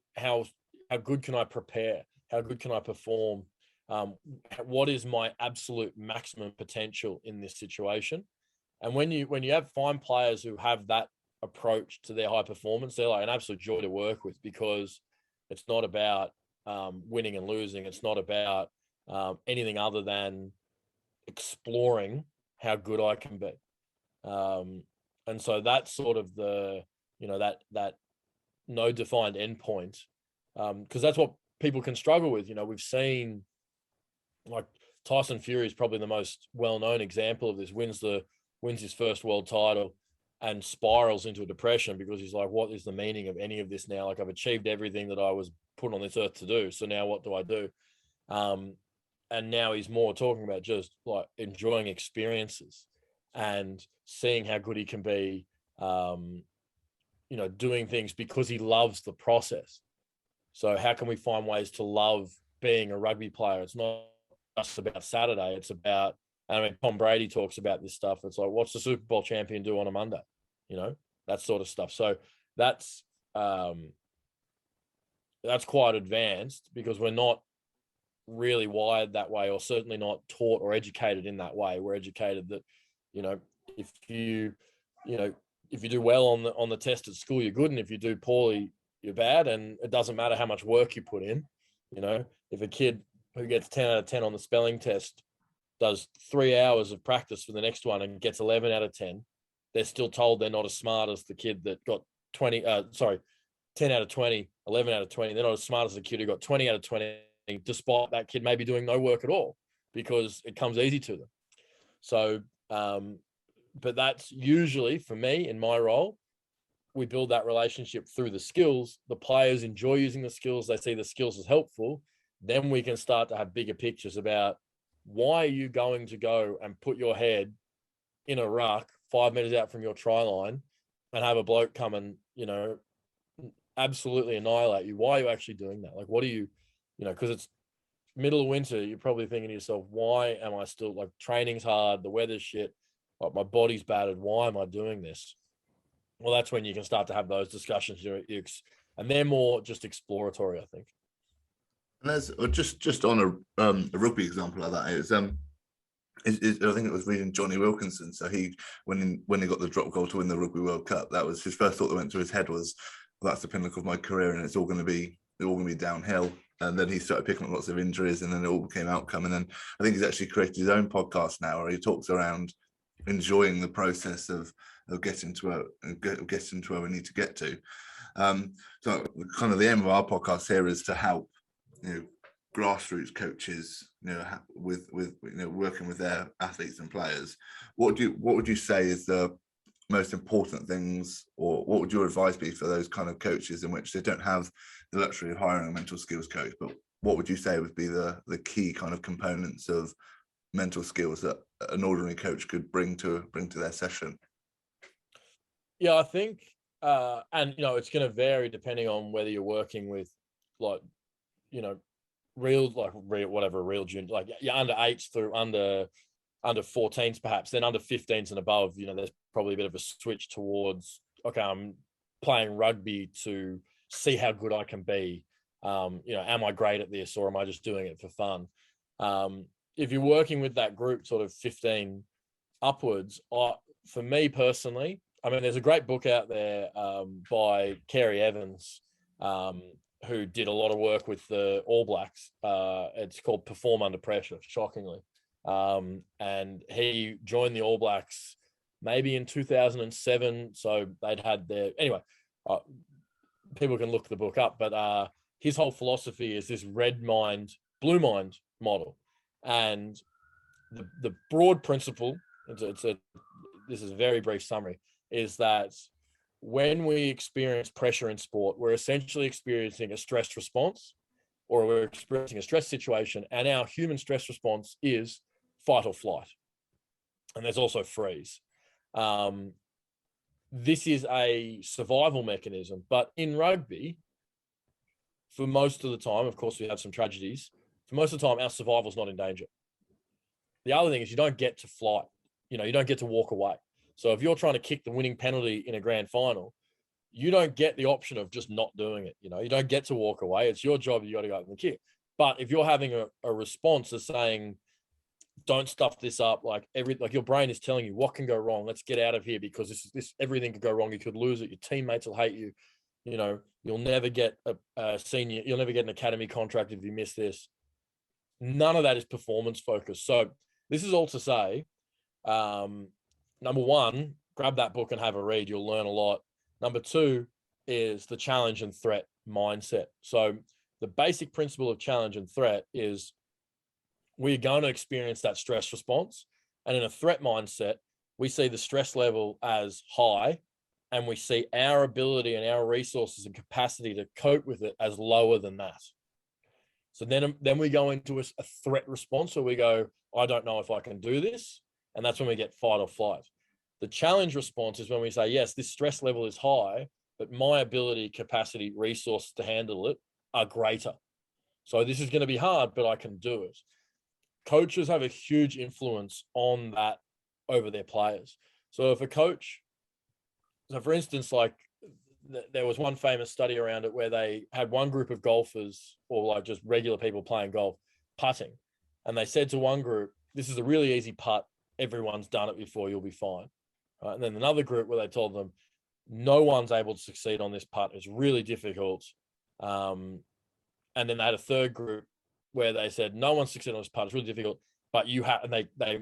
good can I prepare? How good can I perform? What is my absolute maximum potential in this situation? And when you find players who have that approach to their high performance, they're like an absolute joy to work with, because it's not about winning and losing. It's not about anything other than exploring how good I can be. And so that's sort of the, you know, that no defined endpoint, because that's what people can struggle with. You know, we've seen like Tyson Fury is probably the most well-known example of this. Wins his first world title and spirals into a depression because he's like, what is the meaning of any of this now? Like, I've achieved everything that I was put on this earth to do. So now what do I do? And now he's more talking about just like enjoying experiences and seeing how good he can be, you know, doing things because he loves the process. So how can we find ways to love being a rugby player? It's not just about Saturday. It's about, I mean, Tom Brady talks about this stuff. It's like, what's the Super Bowl champion do on a Monday? You know, that sort of stuff. So that's quite advanced, because we're not really wired that way, or certainly not taught or educated in that way. We're educated that, you know, if you do well on the test at school, you're good, and if you do poorly, you're bad. And it doesn't matter how much work you put in. You know, if a kid who gets 10 out of 10 on the spelling test does 3 hours of practice for the next one and gets 11 out of 10, they're still told they're not as smart as the kid that got 10 out of 20, 11 out of 20. They're not as smart as the kid who got 20 out of 20, despite that kid maybe doing no work at all, because it comes easy to them. So, but that's usually, for me, in my role, we build that relationship through the skills. The players enjoy using the skills. They see the skills as helpful. Then we can start to have bigger pictures about, why are you going to go and put your head in a ruck 5 meters out from your try line and have a bloke come and, you know, absolutely annihilate you? Why are you actually doing that? Like, what are you, you know, because it's middle of winter, you're probably thinking to yourself, why am I still, like, training's hard, the weather's shit, like my body's battered, why am I doing this? Well, that's when you can start to have those discussions, and they're more just exploratory, I think. And there's just on a rugby example like that is I think it was reading Johnny Wilkinson. So when he got the drop goal to win the Rugby World Cup, that was his first thought that went through his head was, well, that's the pinnacle of my career, and it's all going to be downhill. And then he started picking up lots of injuries, and then it all became outcome. And then I think he's actually created his own podcast now, where he talks around enjoying the process of getting to where we need to get to. So kind of the aim of our podcast here is to help, you know, grassroots coaches, you know, with you know, working with their athletes and players. What would you say is the most important things, or what would your advice be for those kind of coaches in which they don't have the luxury of hiring a mental skills coach, but what would you say would be the key kind of components of mental skills that an ordinary coach could bring to their session? Yeah, I think, and, you know, it's going to vary depending on whether you're working with, like, you know, real junior, like, yeah, under 8s through under 14s perhaps. Then under 15s and above, you know, there's probably a bit of a switch towards, okay, I'm playing rugby to see how good I can be. You know, am I great at this, or am I just doing it for fun? If you're working with that group sort of 15 upwards, for me personally, I mean, there's a great book out there by Kerry Evans, who did a lot of work with the All Blacks. It's called Perform Under Pressure, shockingly. And he joined the All Blacks maybe in 2007. So they'd had their, anyway, people can look the book up, but his whole philosophy is this red mind, blue mind model. And the broad principle, this is a very brief summary, is that when we experience pressure in sport, we're essentially experiencing a stress response, or we're experiencing a stress situation, and our human stress response is fight or flight. And there's also freeze. This is a survival mechanism, but in rugby, for most of the time, of course, we have some tragedies. For most of the time, our survival is not in danger. The other thing is you don't get to flight. You don't get to walk away. So if you're trying to kick the winning penalty in a grand final, you don't get the option of just not doing it. You don't get to walk away. It's your job. You got to go up and kick. But if you're having a response of saying, don't stuff this up, like your brain is telling you what can go wrong. Let's get out of here because this everything could go wrong. You could lose it. Your teammates will hate you. You'll never get a senior. You'll never get an academy contract if you miss this. None of that is performance focused. So this is all to say, number one, grab that book and have a read. You'll learn a lot. Number two is the challenge and threat mindset. So the basic principle of challenge and threat is we're going to experience that stress response. And in a threat mindset, we see the stress level as high, and we see our ability and our resources and capacity to cope with it as lower than that. So then we go into a threat response where we go, I don't know if I can do this. And that's when we get fight or flight. The challenge response is when we say, yes, this stress level is high, but my ability, capacity, resources to handle it are greater. So this is going to be hard, but I can do it. Coaches have a huge influence on that over their players. So if a coach, for instance, like there was one famous study around it where they had one group of golfers, or like just regular people playing golf, putting. And they said to one group, this is a really easy putt. Everyone's done it before, you'll be fine. Right? And then another group where they told them, no one's able to succeed on this putt. It's really difficult. And then they had a third group where they said, no one's succeeded on this putt. It's really difficult, but you have,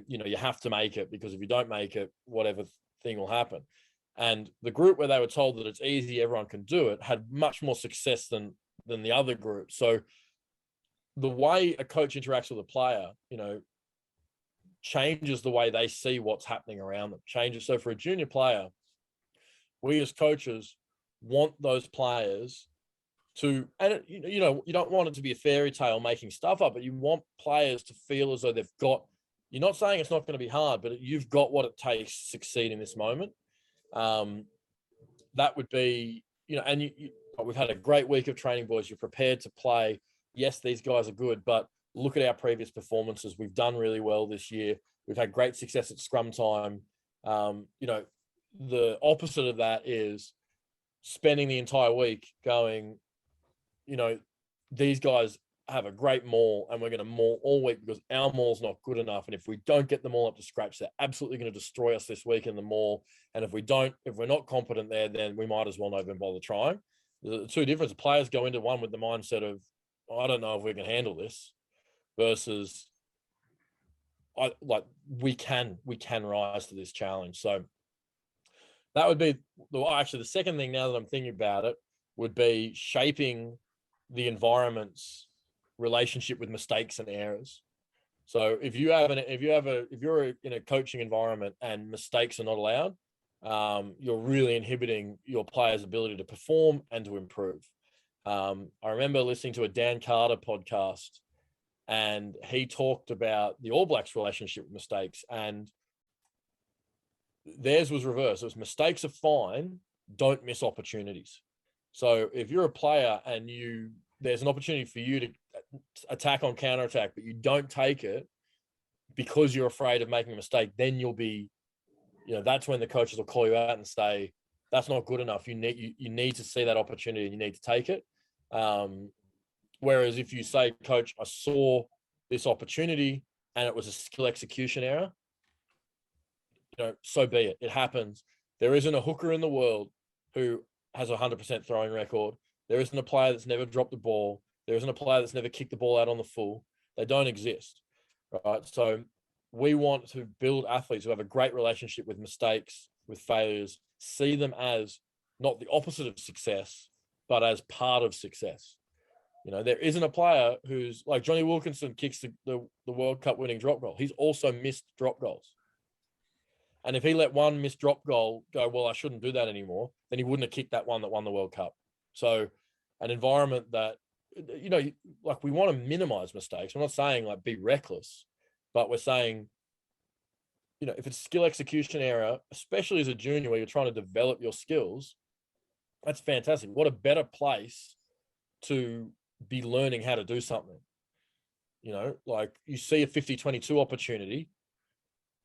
you have to make it, because if you don't make it, whatever thing will happen. And the group where they were told that it's easy, everyone can do it, had much more success than the other group. So the way a coach interacts with a player, changes the way they see what's happening around them, changes. So for a junior player, we as coaches want those players to, and you don't want it to be a fairy tale making stuff up, but you want players to feel as though they've got, you're not saying it's not going to be hard, but you've got what it takes to succeed in this moment. That would be, and we've had a great week of training, boys. You're prepared to play. Yes, these guys are good, but look at our previous performances. We've done really well this year. We've had great success at scrum time. The opposite of that is spending the entire week going, these guys have a great maul and we're going to maul all week because our maul's not good enough. And if we don't get them all up to scratch, they're absolutely going to destroy us this week in the maul. And if we're not competent there, then we might as well not even bother trying. The two different players go into one with the mindset of, I don't know if we can handle this, versus we can rise to this challenge. So that would be actually the second thing, now that I'm thinking about it, would be shaping the environment's relationship with mistakes and errors. So if you're in a coaching environment and mistakes are not allowed, you're really inhibiting your players' ability to perform and to improve. I remember listening to a Dan Carter podcast, and he talked about the All Blacks' relationship with mistakes, and theirs was reverse. It was mistakes are fine, don't miss opportunities. So if you're a player and there's an opportunity for you to attack on counterattack, but you don't take it because you're afraid of making a mistake, then you'll be, that's when the coaches will call you out and say, that's not good enough. You need to see that opportunity and you need to take it. Whereas if you say, coach, I saw this opportunity and it was a skill execution error, so be it. It happens. There isn't a hooker in the world who has a 100% throwing record. There isn't a player that's never dropped the ball. There isn't a player that's never kicked the ball out on the full. They don't exist, right? So we want to build athletes who have a great relationship with mistakes, with failures, see them as not the opposite of success, but as part of success. You know, there isn't a player who's like Johnny Wilkinson kicks the World Cup winning drop goal. He's also missed drop goals. And if he let one missed drop goal go, well, I shouldn't do that anymore, then he wouldn't have kicked that one that won the World Cup. So an environment that, you know, like we want to minimize mistakes. We're not saying like be reckless, but we're saying, you know, if it's skill execution error, especially as a junior where you're trying to develop your skills, that's fantastic. What a better place to be learning how to do something. You know, like you see a 50-22 opportunity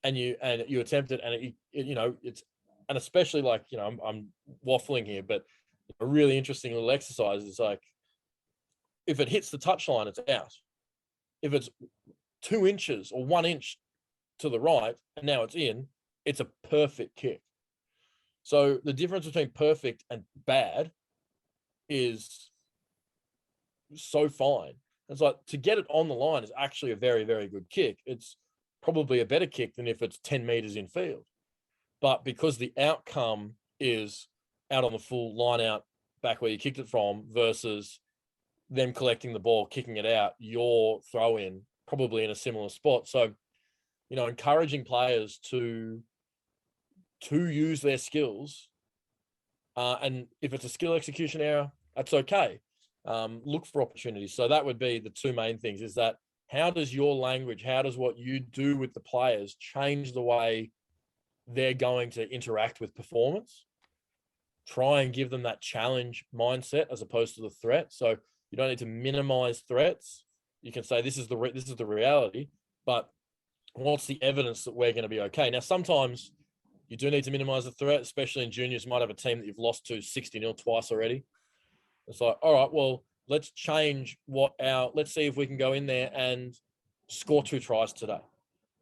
and you attempt it, and you know, it's, and especially like, you know, I'm waffling here, but a really interesting little exercise is like, if it hits the touchline, it's out. If it's 2 inches or 1 inch to the right and now it's in, it's a perfect kick. So the difference between perfect and bad is so fine. It's like, to get it on the line is actually a very, very good kick. It's probably a better kick than if it's 10 meters in field. But because the outcome is out on the full line out back where you kicked it from versus them collecting the ball, kicking it out, your throw in probably in a similar spot. So, you know, encouraging players to use their skills. And if it's a skill execution error, that's okay. Look for opportunities. So that would be the two main things, is that how does your language, how does what you do with the players change the way they're going to interact with performance? Try and give them that challenge mindset as opposed to the threat. So you don't need to minimize threats. You can say, this is the reality, but what's the evidence that we're going to be okay? Now, sometimes you do need to minimize the threat, especially in juniors. You might have a team that you've lost to 60-0 twice already. It's like, all right, well, let's change let's see if we can go in there and score 2 tries today.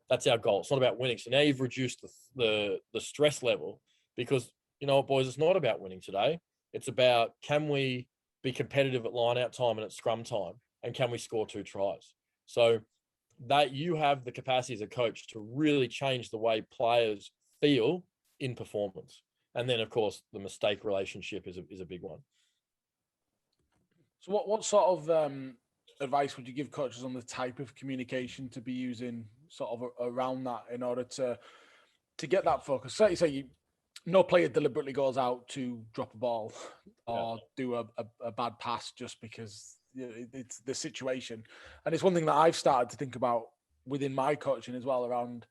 That's our goal. It's not about winning. So now you've reduced the stress level, because, you know what, boys, it's not about winning today. It's about, can we be competitive at line out time and at scrum time? And can we score 2 tries? So that you have the capacity as a coach to really change the way players feel in performance. And then, of course, the mistake relationship is a big one. So what sort of advice would you give coaches on the type of communication to be using sort of around that in order to get that focus? So you say no player deliberately goes out to drop a ball or do a bad pass just because it's the situation. And it's one thing that I've started to think about within my coaching as well, around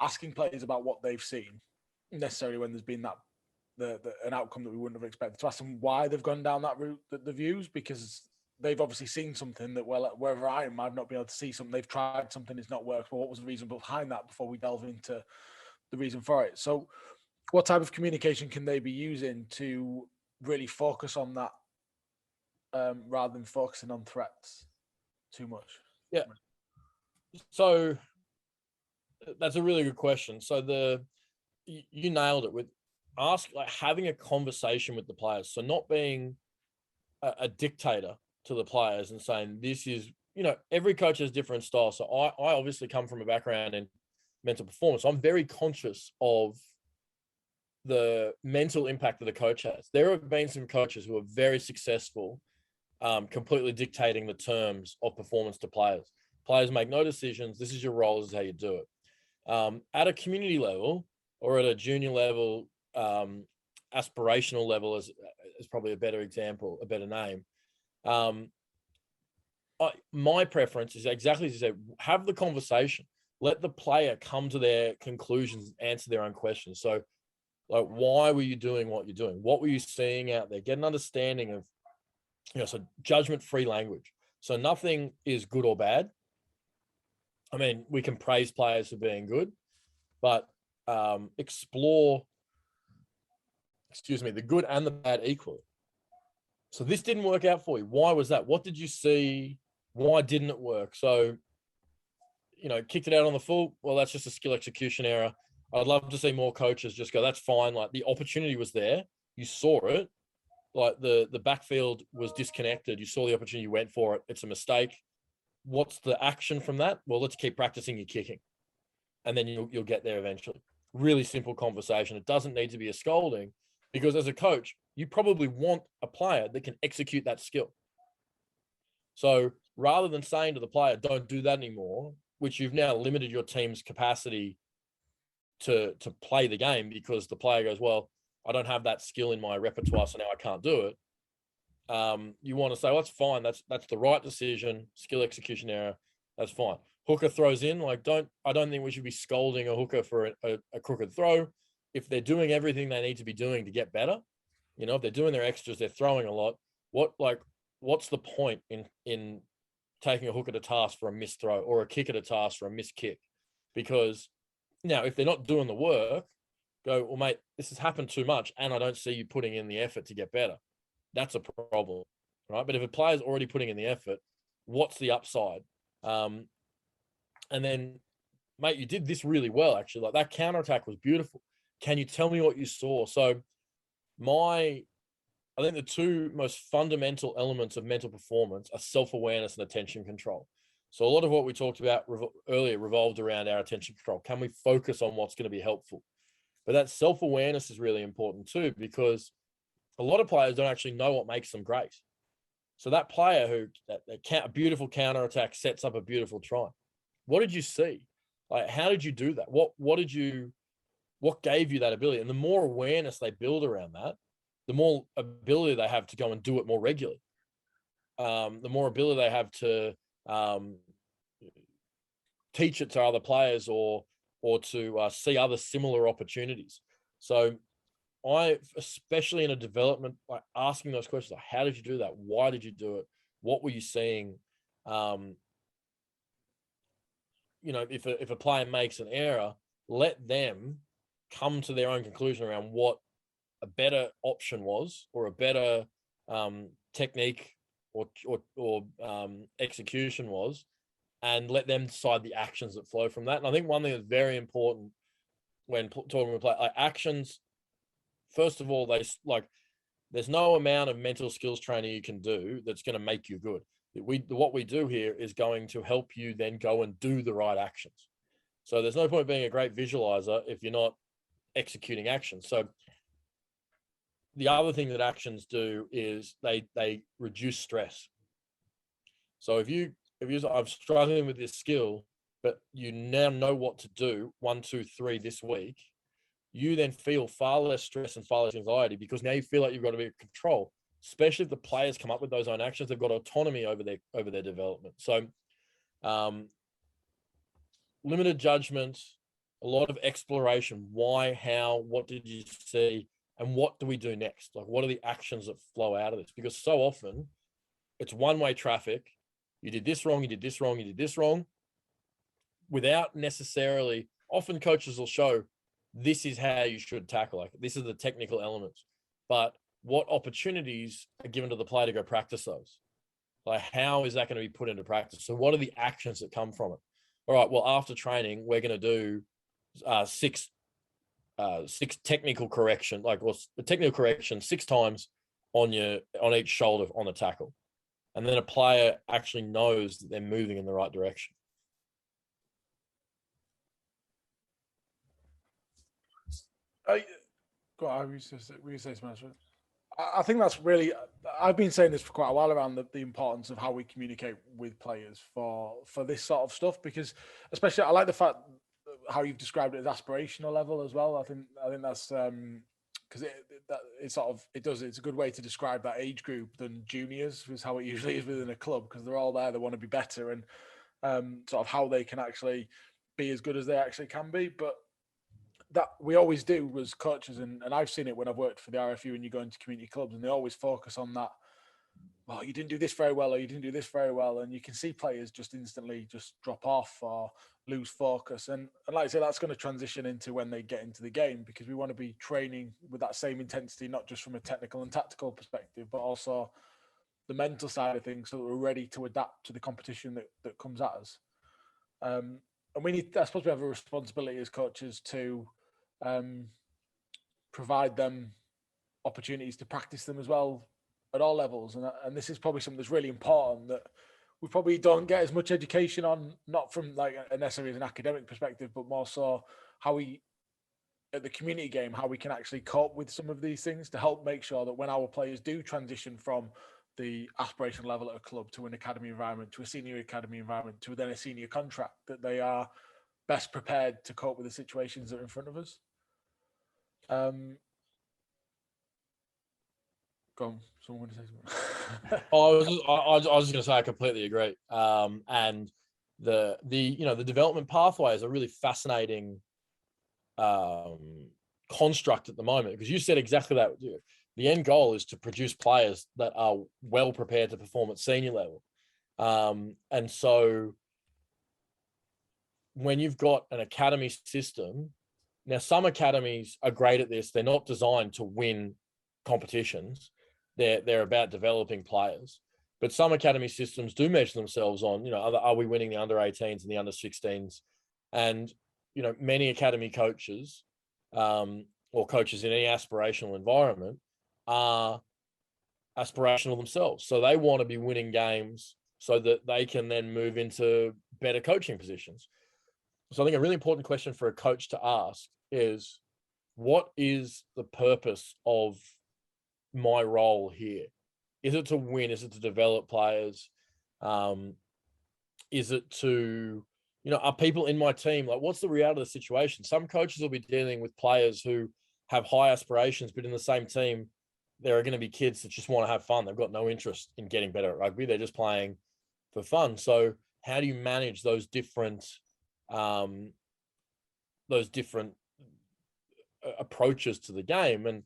asking players about what they've seen, necessarily when there's been that an outcome that we wouldn't have expected, to ask them why they've gone down that route that they've used, because they've obviously seen something that, well, wherever I am, I've not been able to see something. They've tried something, it's not worked. Well, what was the reason behind that before we delve into the reason for it? So what type of communication can they be using to really focus on that rather than focusing on threats too much? Yeah. So that's a really good question. So you nailed it with having a conversation with the players. So not being a dictator to the players and saying, this is, you know, every coach has different styles. So I obviously come from a background in mental performance. I'm very conscious of the mental impact that the coach has. There have been some coaches who are very successful, completely dictating the terms of performance to players. Players make no decisions. This is your role. This is how you do it. At a community level or at a junior level, aspirational level is probably a better example, a better name. My preference is exactly as you said, have the conversation. Let the player come to their conclusions, answer their own questions. So, like, why were you doing what you're doing? What were you seeing out there? Get an understanding of, you know, so judgment-free language. So nothing is good or bad. I mean, we can praise players for being good, but explore, the good and the bad equally. So this didn't work out for you. Why was that? What did you see? Why didn't it work? So, you know, kicked it out on the full. Well, that's just a skill execution error. I'd love to see more coaches just go, that's fine. Like, the opportunity was there. You saw it. Like, the backfield was disconnected. You saw the opportunity, you went for it. It's a mistake. What's the action from that? Well, let's keep practicing your kicking. And then you'll get there eventually. Really simple conversation. It doesn't need to be a scolding, Because as a coach, you probably want a player that can execute that skill. So rather than saying to the player, don't do that anymore, which you've now limited your team's capacity to play the game because the player goes, well, I don't have that skill in my repertoire, so now I can't do it. You want to say, well, that's fine. That's the right decision. Skill execution error. That's fine. Hooker throws in. I don't think we should be scolding a hooker for a crooked throw. If they're doing everything they need to be doing to get better, if they're doing their extras, they're throwing a lot. What's the point in taking a hooker to task for a missed throw or a kicker to task for a missed kick? Because now, if they're not doing the work, go, well, mate, this has happened too much, and I don't see you putting in the effort to get better. That's a problem, right? But if a player's already putting in the effort, what's the upside? And then, mate, you did this really well, actually. Like, that counterattack was beautiful. Can you tell me what you saw? So I think the two most fundamental elements of mental performance are self-awareness and attention control. So a lot of what we talked about earlier revolved around our attention control. Can we focus on what's going to be helpful? But that self-awareness is really important too, because a lot of players don't actually know what makes them great. So that player a beautiful counterattack sets up a beautiful try. What did you see? Like, how did you do that? What gave you that ability? And the more awareness they build around that, the more ability they have to go and do it more regularly. The more ability they have to teach it to other players or to see other similar opportunities. So especially in a development, like asking those questions, like, how did you do that? Why did you do it? What were you seeing? If a player makes an error, let them come to their own conclusion around what a better option was, or a better technique or execution was, and let them decide the actions that flow from that. And I think one thing that's very important when talking with players, actions, first of all, there's no amount of mental skills training you can do that's going to make you good. What we do here is going to help you then go and do the right actions. So there's no point being a great visualizer if you're not executing actions. So the other thing that actions do is they reduce stress. So if I'm struggling with this skill, but you now know what to do, 1, 2, 3 this week, you then feel far less stress and far less anxiety, because now you feel like you've got a bit of control, especially if the players come up with those own actions. They've got autonomy over their development. So limited judgment, a lot of exploration. Why, how, what did you see? And what do we do next? Like, what are the actions that flow out of this? Because so often it's one-way traffic. You did this wrong, you did this wrong, you did this wrong, without necessarily, often coaches will show this is how you should tackle. Like, this is the technical elements. But what opportunities are given to the player to go practice those? Like, how is that going to be put into practice? So what are the actions that come from it? All right, well, after training, we're going to do 6 technical correction, the technical correction 6 times on each shoulder on the tackle. And then a player actually knows that they're moving in the right direction. Go on, we say something. I think that's really, I've been saying this for quite a while around the importance of how we communicate with players for this sort of stuff, because especially I like the fact how you've described it as aspirational level as well. I think that's because it's a good way to describe that age group than juniors, is how it usually is within a club, because they're all there, they want to be better, and sort of how they can actually be as good as they actually can be. But that we always do as coaches, and I've seen it when I've worked for the RFU and you go into community clubs, and they always focus on that. Well, you didn't do this very well, or you didn't do this very well, and you can see players just instantly just drop off or lose focus. And like I say, that's going to transition into when they get into the game, because we want to be training with that same intensity, not just from a technical and tactical perspective, but also the mental side of things, so that we're ready to adapt to the competition that comes at us. And we need, I suppose we have a responsibility as coaches to provide them opportunities to practice them as well at all levels. And this is probably something that's really important that we probably don't get as much education on, not from like necessarily as an academic perspective, but more so how we at the community game how we can actually cope with some of these things to help make sure that when our players do transition from the aspiration level at a club to an academy environment, to a senior academy environment, to then a senior contract, that they are best prepared to cope with the situations that are in front of us. Go on, someone want to say something? I was just going to say I completely agree. And the development pathway is a really fascinating construct at the moment, because you said exactly that. The end goal is to produce players that are well prepared to perform at senior level. And so when you've got an academy system, now some academies are great at this. They're not designed to win competitions. They're about developing players. But some academy systems do measure themselves on, are we winning the under 18s and the under 16s? And, many academy coaches or coaches in any aspirational environment are aspirational themselves. So they want to be winning games so that they can then move into better coaching positions. So I think a really important question for a coach to ask is, what is the purpose of my role here? Is it to win? Is it to develop players? Is it to, are people in my team, like, what's the reality of the situation? Some coaches will be dealing with players who have high aspirations, but in the same team, there are going to be kids that just want to have fun. They've got no interest in getting better at rugby. They're just playing for fun. So how do you manage those different approaches to the game? And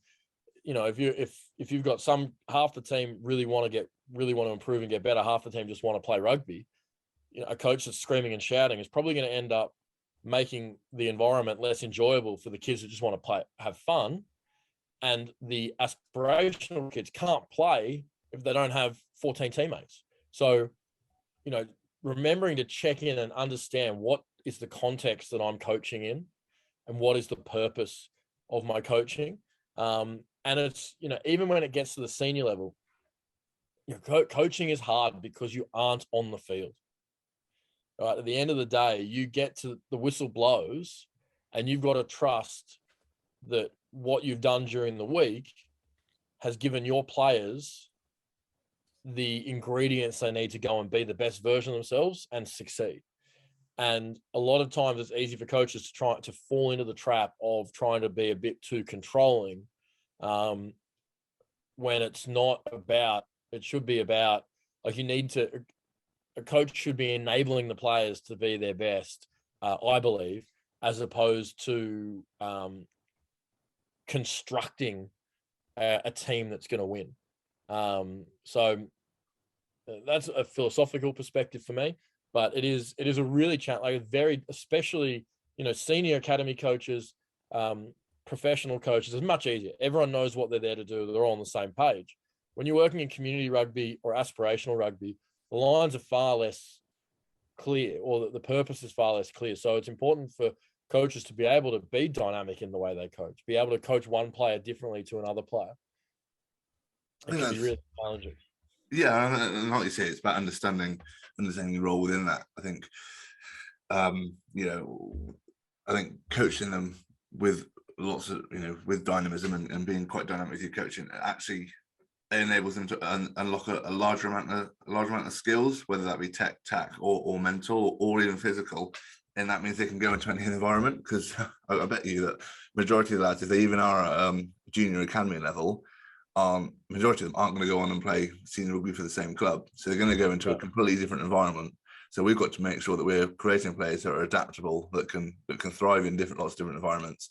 if you've got half the team really want to improve and get better, half the team just want to play rugby, a coach that's screaming and shouting is probably going to end up making the environment less enjoyable for the kids that just want to have fun. And the aspirational kids can't play if they don't have 14 teammates. So, remembering to check in and understand what is the context that I'm coaching in and what is the purpose of my coaching. And it's, even when it gets to the senior level, coaching is hard because you aren't on the field. Right? At the end of the day, you get to the whistle blows and you've got to trust that what you've done during the week has given your players the ingredients they need to go and be the best version of themselves and succeed. And a lot of times it's easy for coaches to try to fall into the trap of trying to be a bit too controlling, when it's not about, it should be about, like, a coach should be enabling the players to be their best, I believe, as opposed to constructing a team that's going to win. So that's a philosophical perspective for me, but it is a really especially, senior academy coaches, professional coaches, is much easier. Everyone knows what they're there to do. They're all on the same page. When you're working in community rugby or aspirational rugby, the lines are far less clear, or the purpose is far less clear. So it's important for coaches to be able to be dynamic in the way they coach, be able to coach one player differently to another player. It can be really challenging. Yeah, and like you say, it's about understanding your role within that. I think, I think coaching them with lots of, with dynamism and being quite dynamic with your coaching, actually enables them to unlock a larger amount of skills, whether that be tech, or mental, or even physical. And that means they can go into any environment, because I bet you that majority of the lads, if they even are at junior academy level, majority of them aren't going to go on and play senior rugby for the same club. So they're going to go into a completely different environment. So we've got to make sure that we're creating players that are adaptable, that can thrive in lots of different environments.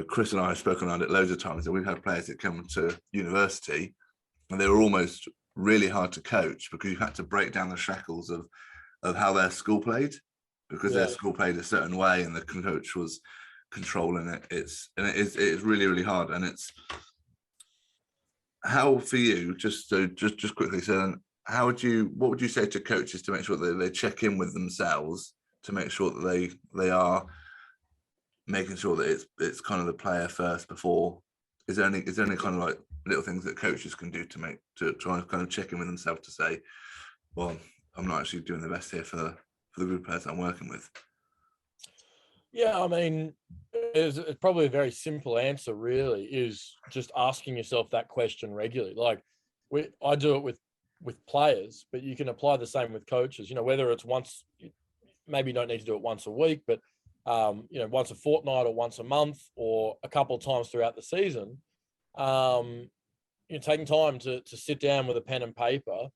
Chris and I have spoken around it loads of times, that we've had players that come to university and they were almost really hard to coach, because you had to break down the shackles of how their school played, because their school played a certain way and the coach was controlling it. It's really, really hard. And it's, how for you, just quickly, so what would you say to coaches to make sure that they check in with themselves, to make sure that they are making sure that it's kind of the player first before? Is there any kind of like little things that coaches can do to try and kind of check in with themselves to say, well, I'm not actually doing the best here for the group of players I'm working with? Yeah, I mean, it's probably a very simple answer. Really, is just asking yourself that question regularly. Like, I do it with players, but you can apply the same with coaches. You know, whether it's once, maybe you don't need to do it once a week, but once a fortnight or once a month or a couple of times throughout the season. Taking time to sit down with a pen and paper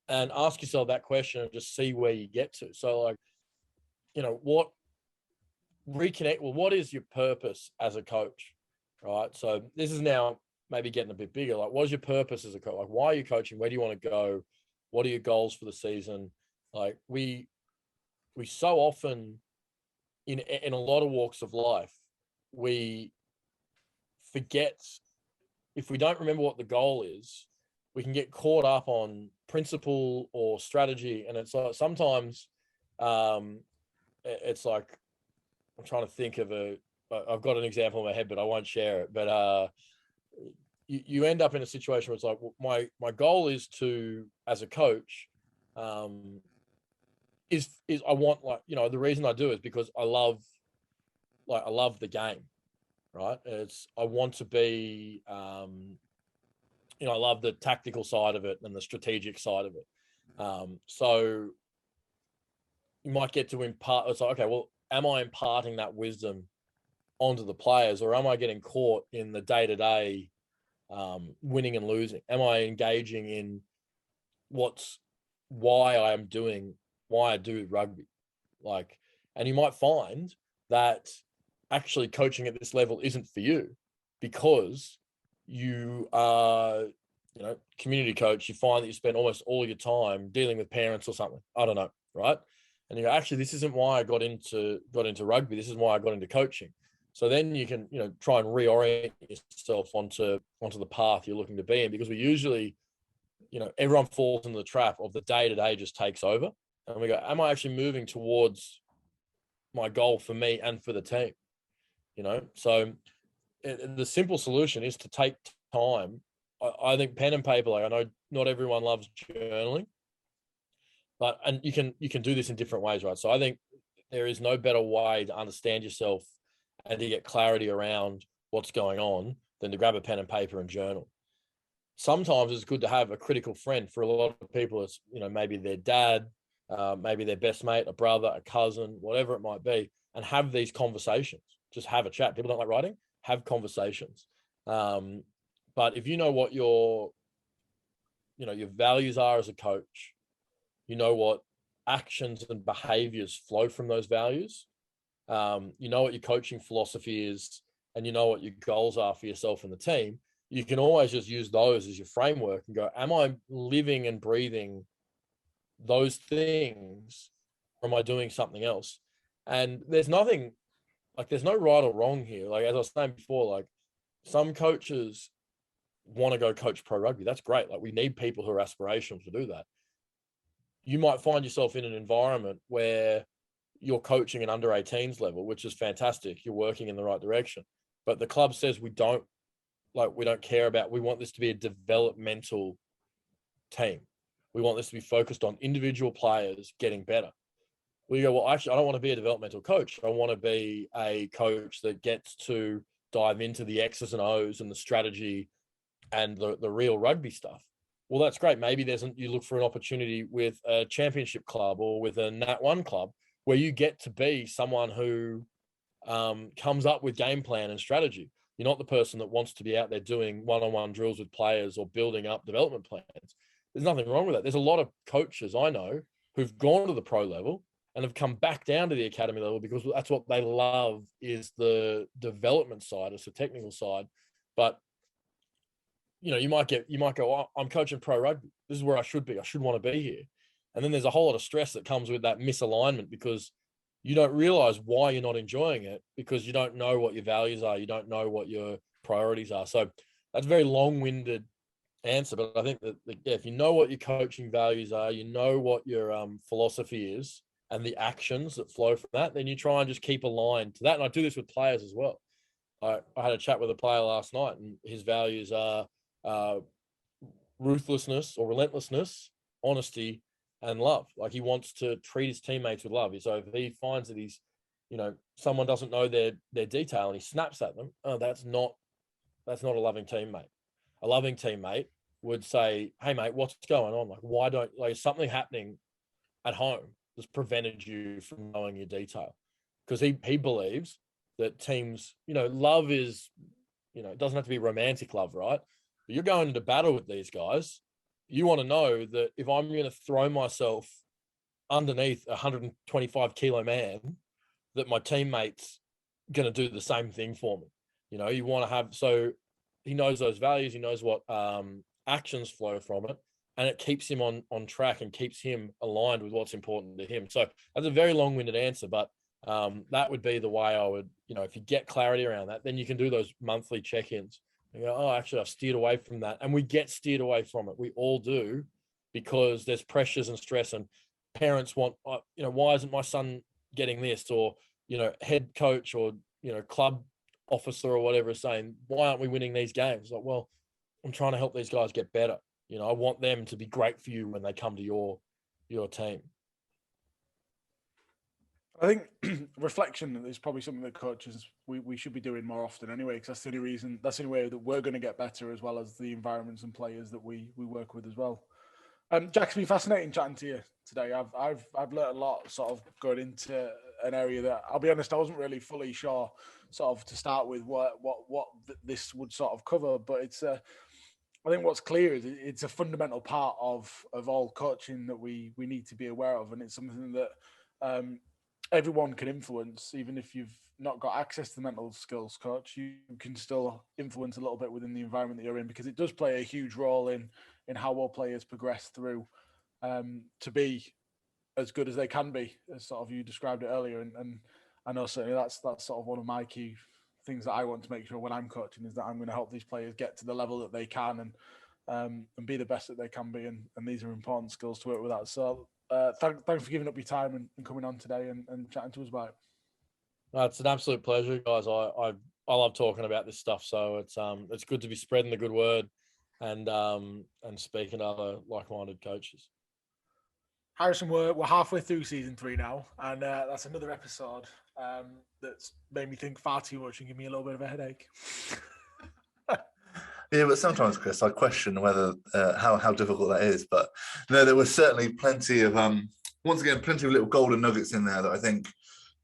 and ask yourself that question and just see where you get to. So, like, what reconnect? Well, what is your purpose as a coach, right? So this is now maybe getting a bit bigger. Like, what is your purpose as a coach? Like, why are you coaching? Where do you want to go? What are your goals for the season? Like, we so often in a lot of walks of life, we forget, if we don't remember what the goal is, we can get caught up on principle or strategy. And it's like sometimes it's like, I'm trying to think of I've got an example in my head, but I won't share it. But you end up in a situation where it's like, well, my goal is to, as a coach, is I want, like, the reason I do is because I love the game, right? I want to be, I love the tactical side of it and the strategic side of it. So you might get to impart. It's like, okay, well, am I imparting that wisdom onto the players, or am I getting caught in the day-to-day winning and losing? Am I engaging in why I do rugby? Like, and you might find that actually coaching at this level isn't for you because you are, community coach. You find that you spend almost all your time dealing with parents or something. I don't know, right? And you go, actually, this isn't why I got into rugby. This is why I got into coaching. So then you can, try and reorient yourself onto the path you're looking to be in, because we usually, everyone falls into the trap of the day-to-day just takes over. And we go, am I actually moving towards my goal for me and for the team? So the simple solution is to take time. I think pen and paper, like, I know not everyone loves journaling, and you can do this in different ways, right? So I think there is no better way to understand yourself and to get clarity around what's going on than to grab a pen and paper and journal. Sometimes it's good to have a critical friend. For a lot of people, it's, maybe their dad, maybe their best mate, a brother, a cousin, whatever it might be, and have these conversations. Just have a chat. People don't like writing, have conversations. But if you know what your values are as a coach, what actions and behaviors flow from those values, what your coaching philosophy is, and what your goals are for yourself and the team, you can always just use those as your framework and go, am I living and breathing those things, or am I doing something else? And there's no right or wrong here. Like, as I was saying before, like, some coaches want to go coach pro rugby. That's great. Like, we need people who are aspirational to do that. You might find yourself in an environment where you're coaching an under 18s level, which is fantastic. You're working in the right direction. But the club says we don't care about, we want this to be a developmental team. We want this to be focused on individual players getting better. We go, well, actually, I don't want to be a developmental coach. I want to be a coach that gets to dive into the X's and O's and the strategy and the real rugby stuff. Well, that's great. Maybe you look for an opportunity with a championship club or with a Nat 1 club where you get to be someone who comes up with game plan and strategy. You're not the person that wants to be out there doing one-on-one drills with players or building up development plans. There's nothing wrong with that. There's a lot of coaches I know who've gone to the pro level and have come back down to the academy level because that's what they love, is the development side, it's the technical side. But you might go, oh, I'm coaching pro rugby. This is where I should be. I should want to be here. And then there's a whole lot of stress that comes with that misalignment, because you don't realize why you're not enjoying it, because you don't know what your values are. You don't know what your priorities are. So that's a very long-winded answer. But I think that if you know what your coaching values are, you know what your philosophy is and the actions that flow from that, then you try and just keep aligned to that. And I do this with players as well. I had a chat with a player last night, and his values are ruthlessness or relentlessness, honesty, and love. Like, he wants to treat his teammates with love. So if he finds that he's someone doesn't know their detail and he snaps at them, oh, that's not a loving teammate. A loving teammate would say, hey mate, what's going on? Like, why don't, like, something happening at home that's prevented you from knowing your detail? Because he believes that teams, love is, it doesn't have to be romantic love, right? But you're going into battle with these guys. You want to know that if I'm going to throw myself underneath a 125 kilo man, that my teammate's going to do the same thing for me. You want to have, so he knows those values, he knows what actions flow from it, and it keeps him on track and keeps him aligned with what's important to him. So that's a very long-winded answer, but that would be the way I would, if you get clarity around that, then you can do those monthly check-ins and go, oh, actually I've steered away from that. And we get steered away from it. We all do, because there's pressures and stress, and parents want, why isn't my son getting this? Or, head coach or, club officer or whatever is saying, why aren't we winning these games? Like, well, I'm trying to help these guys get better. I want them to be great for you when they come to your team. I think reflection is probably something that coaches we should be doing more often anyway, because that's the only way that we're going to get better, as well as the environments and players that we work with as well. Jack, it's been fascinating chatting to you today. I've learned a lot, sort of going into an area that, I'll be honest, I wasn't really fully sure, sort of to start with, what this would sort of cover. But it's I think what's clear is it's a fundamental part of all coaching that we need to be aware of, and it's something that everyone can influence. Even if you've not got access to the mental skills coach, you can still influence a little bit within the environment that you're in, because it does play a huge role in how all players progress through to be as good as they can be, as sort of you described it earlier. And I know certainly that's sort of one of my key things that I want to make sure when I'm coaching, is that I'm going to help these players get to the level that they can and be the best that they can be. And these are important skills to work with that. So thanks for giving up your time and coming on today and chatting to us about it. It's an absolute pleasure, guys. I love talking about this stuff. So it's good to be spreading the good word and speaking to other like-minded coaches. Harrison, we're halfway through season 3 now, and that's another episode that's made me think far too much and give me a little bit of a headache. Yeah, but sometimes, Chris, I question whether how difficult that is. But no, there was certainly plenty of once again, plenty of little golden nuggets in there that I think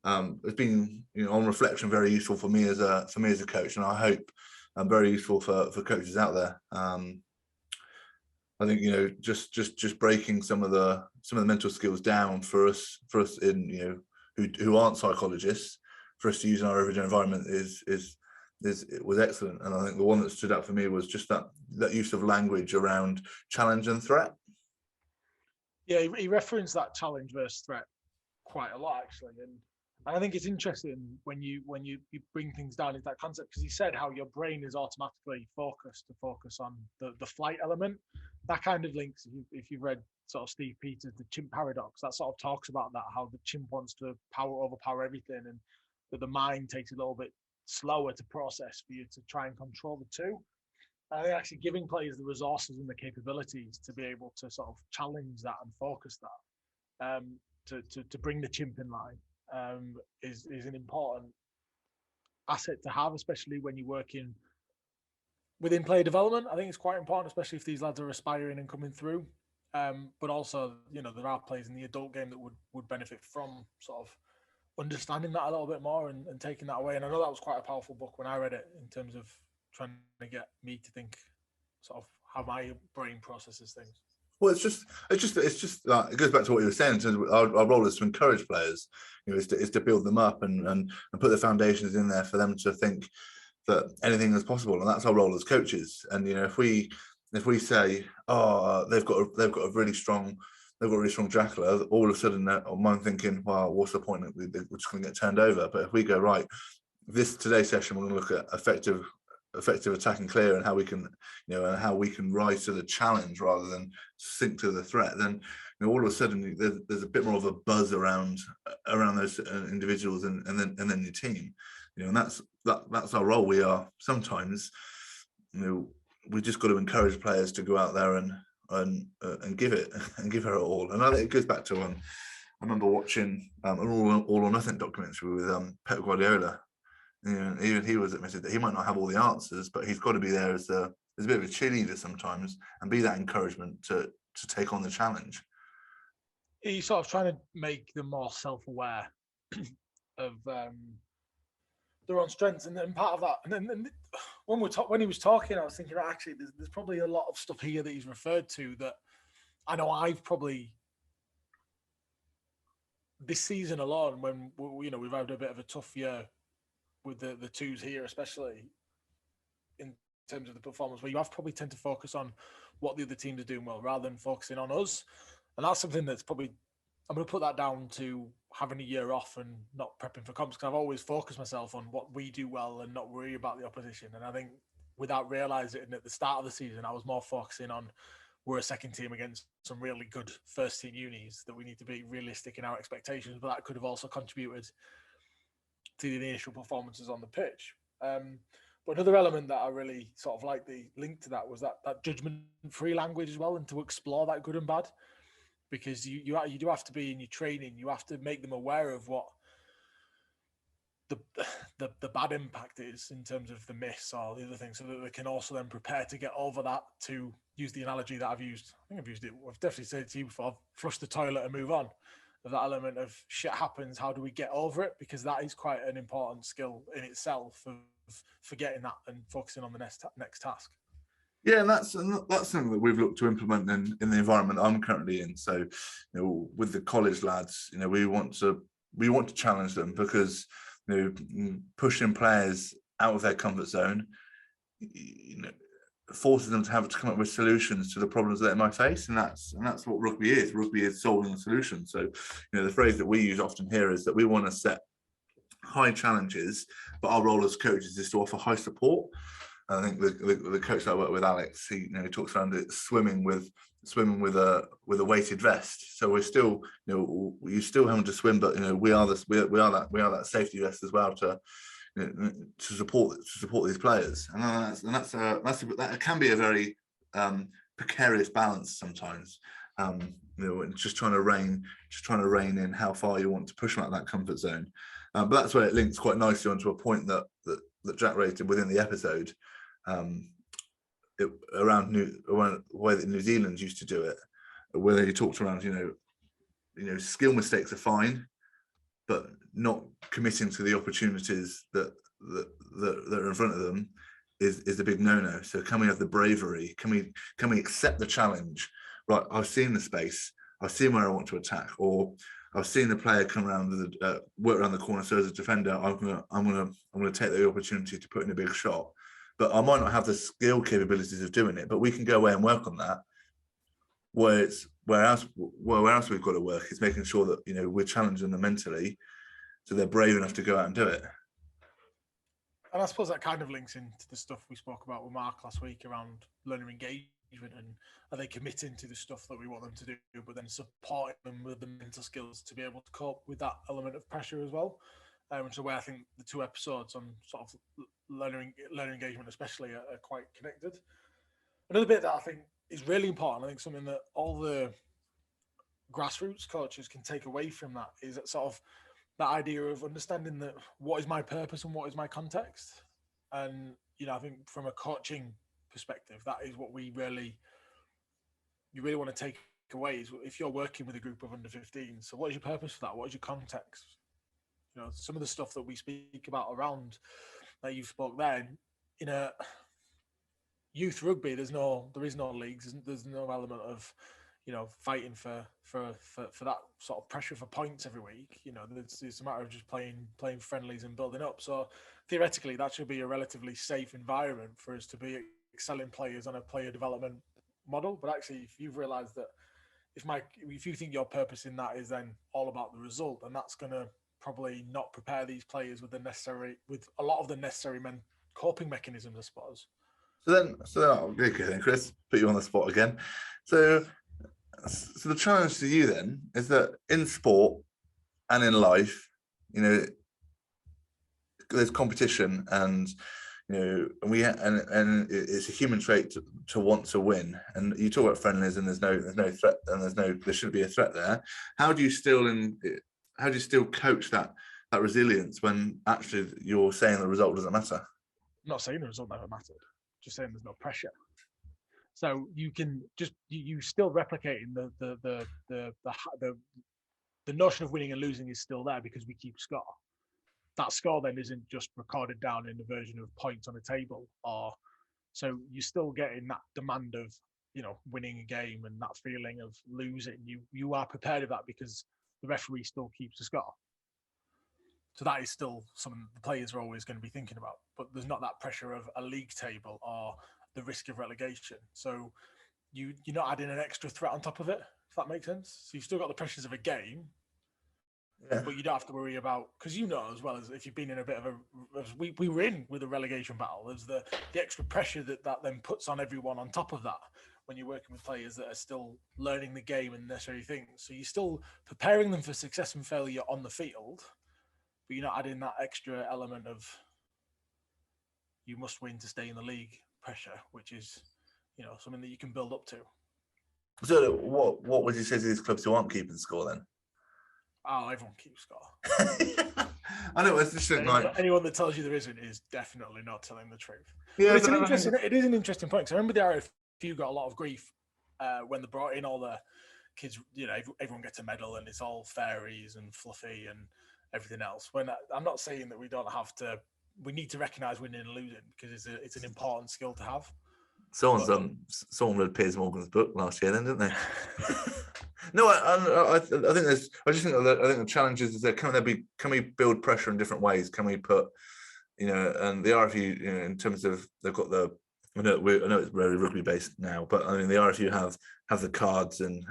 has been, on reflection, very useful for me as a coach, and I hope very useful for coaches out there. I think just breaking some of the mental skills down for us in who aren't psychologists, for us to use in our everyday environment it was excellent. And I think the one that stood out for me was just that use of language around challenge and threat. Yeah, he referenced that challenge versus threat quite a lot, actually, and I think it's interesting when you bring things down into that concept, because he said how your brain is automatically focus on the flight element. That kind of links, if you've read sort of Steve Peters' The Chimp Paradox, that sort of talks about that, how the chimp wants to overpower everything, and that the mind takes a little bit slower to process for you to try and control the two. I think actually giving players the resources and the capabilities to be able to sort of challenge that and focus that, to bring the chimp in line, is an important asset to have, especially when you're working within player development. I think it's quite important, especially if these lads are aspiring and coming through. But also, there are players in the adult game that would benefit from sort of understanding that a little bit more and taking that away. And I know that was quite a powerful book when I read it, in terms of trying to get me to think sort of how my brain processes things. Well, it's just it goes back to what you were saying in terms of our role is to encourage players, is to build them up and put the foundations in there for them to think that anything is possible, and that's our role as coaches. And if we say, oh, they've got a really strong jackler, all of a sudden I'm thinking, well, what's the point? We're just going to get turned over. But if we go, right, today's session we're going to look at effective attack and clear, and how we can and how we can rise to the challenge rather than sink to the threat, then all of a sudden there's a bit more of a buzz around those individuals and then your team, and that's our role. We are sometimes we just got to encourage players to go out there and give it all. And I think it goes back to remember watching an all or nothing documentary with Pep Guardiola. Even he was admitted that he might not have all the answers, but he's got to be there as a bit of a cheerleader sometimes and be that encouragement to take on the challenge. He's sort of trying to make them more self-aware of their own strengths, and part of that. And then when he was talking, I was thinking, actually, there's probably a lot of stuff here that he's referred to that I know I've probably this season alone, when we've had a bit of a tough year with the twos here, especially in terms of the performance, where you have probably tend to focus on what the other teams are doing well rather than focusing on us. And that's something that's probably, I'm going to put that down to having a year off and not prepping for comps, because I've always focused myself on what we do well and not worry about the opposition. And I think without realising it at the start of the season, I was more focusing on we're a second team against some really good first team unis, that we need to be realistic in our expectations, but that could have also contributed to the initial performances on the pitch. But another element that I really sort of like the link to that was that judgment-free language as well, and to explore that good and bad, because you do have to be in your training, you have to make them aware of what the bad impact is in terms of the miss or the other things, so that they can also then prepare to get over that. To use the analogy that I've used, I think I've used it, I've definitely said it to you before, flush the toilet and move on. Of that element of shit happens, how do we get over it? Because that is quite an important skill in itself, of forgetting that and focusing on the next task. Yeah, and that's something that we've looked to implement in the environment I'm currently in. So, with the college lads, we want to challenge them, because pushing players out of their comfort zone, forces them to have to come up with solutions to the problems that they might face, and that's what rugby is. Rugby is solving the solution. So, the phrase that we use often here is that we want to set high challenges, but our role as coaches is to offer high support. And I think the coach that I work with, Alex, he talks around it swimming with a weighted vest. So we're still you still having to swim, but we are that safety vest as well to support these players, and that can be a very precarious balance sometimes. Just trying to rein in how far you want to push them out of that comfort zone. But that's where it links quite nicely onto a point that Jack raised within the episode, around the way that New Zealand used to do it, where he talked around skill mistakes are fine, but not committing to the opportunities that are in front of them is a big no-no. So can we have the bravery? Can we accept the challenge? Right, I've seen the space, I've seen where I want to attack, or I've seen the player come around work around the corner. So as a defender, I'm gonna take the opportunity to put in a big shot. But I might not have the skill capabilities of doing it, but we can go away and work on that. Where else we've got to work is making sure that we're challenging them mentally, so they're brave enough to go out and do it. And I suppose that kind of links into the stuff we spoke about with Mark last week around learner engagement, and are they committing to the stuff that we want them to do, but then supporting them with the mental skills to be able to cope with that element of pressure as well. Which is where I think the two episodes on sort of learner engagement especially are quite connected. Another bit that I think is really important, I think something that all the grassroots coaches can take away from that, is that sort of that idea of understanding that what is my purpose and what is my context. And I think from a coaching perspective, that is what you really want to take away, is if you're working with a group of under 15, so what is your purpose for that? What is your context? Some of the stuff that we speak about around that you spoke there, in a youth rugby, there is no leagues, there's no element of fighting for that sort of pressure for points every week. It's a matter of just playing friendlies and building up. So theoretically, that should be a relatively safe environment for us to be excelling players on a player development model. But actually, if you've realised that if you think your purpose in that is then all about the result, then that's going to probably not prepare these players with a lot of the necessary coping mechanisms, I suppose. Okay then, Chris, put you on the spot again. So the challenge to you then is that in sport and in life, there's competition, and and it's a human trait to want to win. And you talk about friendlies, and there's no threat, and there shouldn't be a threat there. How do you still coach that resilience when actually you're saying the result doesn't matter? I'm not saying the result never mattered. Just saying there's no pressure. So you can just you still replicating the notion of winning and losing is still there because we keep score. That score then isn't just recorded down in the version of points on a table, or so you're still getting that demand of winning a game and that feeling of losing. You are prepared of that because the referee still keeps the score. So that is still something the players are always going to be thinking about. But there's not that pressure of a league table or the risk of relegation. So you're not adding an extra threat on top of it, if that makes sense. So you've still got the pressures of a game, but you don't have to worry about, because as well as if you've been in a bit of we were in with a relegation battle, there's the extra pressure that then puts on everyone on top of that when you're working with players that are still learning the game and necessary things. So you're still preparing them for success and failure on the field, but you're not adding that extra element of you must win to stay in the league pressure, which is, something that you can build up to. So what would you say to these clubs who aren't keeping score then? Oh, everyone keeps score. I know, it's just anyone that tells you there isn't is definitely not telling the truth. Yeah, but it is an interesting point. Because I remember the RFU got a lot of grief when they brought in all the kids. Everyone gets a medal and it's all fairies and fluffy and everything else. When I'm not saying that we don't have to. We need to recognise winning and losing because it's an important skill to have. Someone read Piers Morgan's book last year, then, didn't they? No, I think the challenge is that can we build pressure in different ways? Can we put, and the RFU, in terms of they've got I know it's very rugby based now, but I mean the RFU have the cards and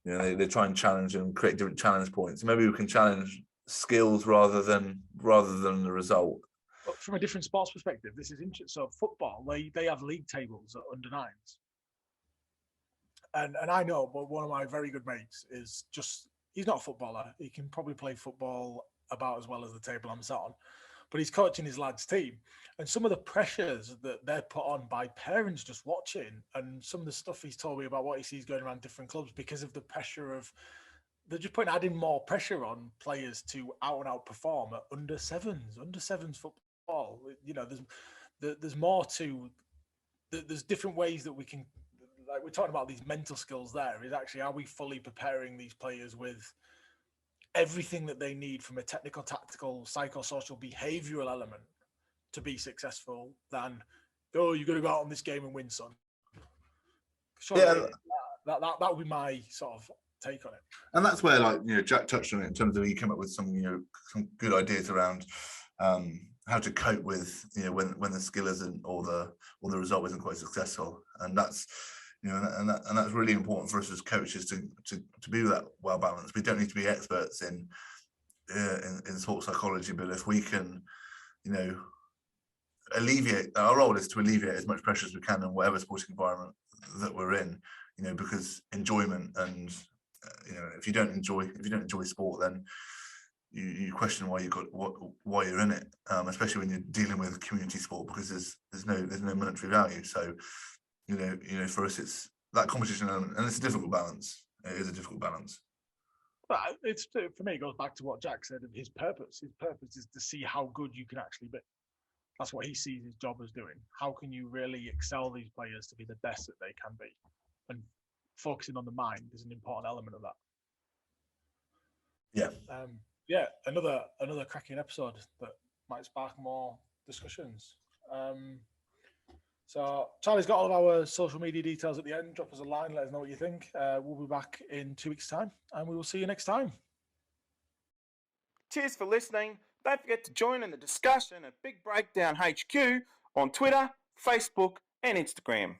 they try and challenge and create different challenge points. Maybe we can challenge skills rather than the result. But from a different sports perspective, this is interesting. So football, they have league tables at under nines. And I know, but one of my very good mates he's not a footballer. He can probably play football about as well as the table I'm sat on, but he's coaching his lads' team. And some of the pressures that they're put on by parents just watching, and some of the stuff he's told me about what he sees going around different clubs because of the pressure of, they're just adding more pressure on players to out and out perform at under sevens football. There's more to, there's different ways that we can, like we're talking about these mental skills there, is actually, are we fully preparing these players with everything that they need from a technical, tactical, psychosocial, behavioural element to be successful than, you're going to go out on this game and win, son. That would be my sort of take on it. And that's where, Jack touched on it in terms of he came up with some good ideas around how to cope with when the skill isn't or the result isn't quite successful, and that's and that's really important for us as coaches to be that well balanced. We don't need to be experts in sports psychology, but if we can alleviate, our role is to alleviate as much pressure as we can in whatever sporting environment that we're in, because enjoyment and if you don't enjoy sport, then you question why you're in it, especially when you're dealing with community sport, because there's no monetary value. So for us it's that competition element, and it's a difficult balance. It is a difficult balance. But for me, it goes back to what Jack said of his purpose. His purpose is to see how good you can actually be. That's what he sees his job as doing. How can you really excel these players to be the best that they can be? And focusing on the mind is an important element of that. Yeah. Another cracking episode that might spark more discussions. So Charlie's got all of our social media details at the end. Drop us a line, let us know what you think. We'll be back in 2 weeks' time, and we will see you next time. Cheers for listening. Don't forget to join in the discussion at Big Breakdown HQ on Twitter, Facebook, and Instagram.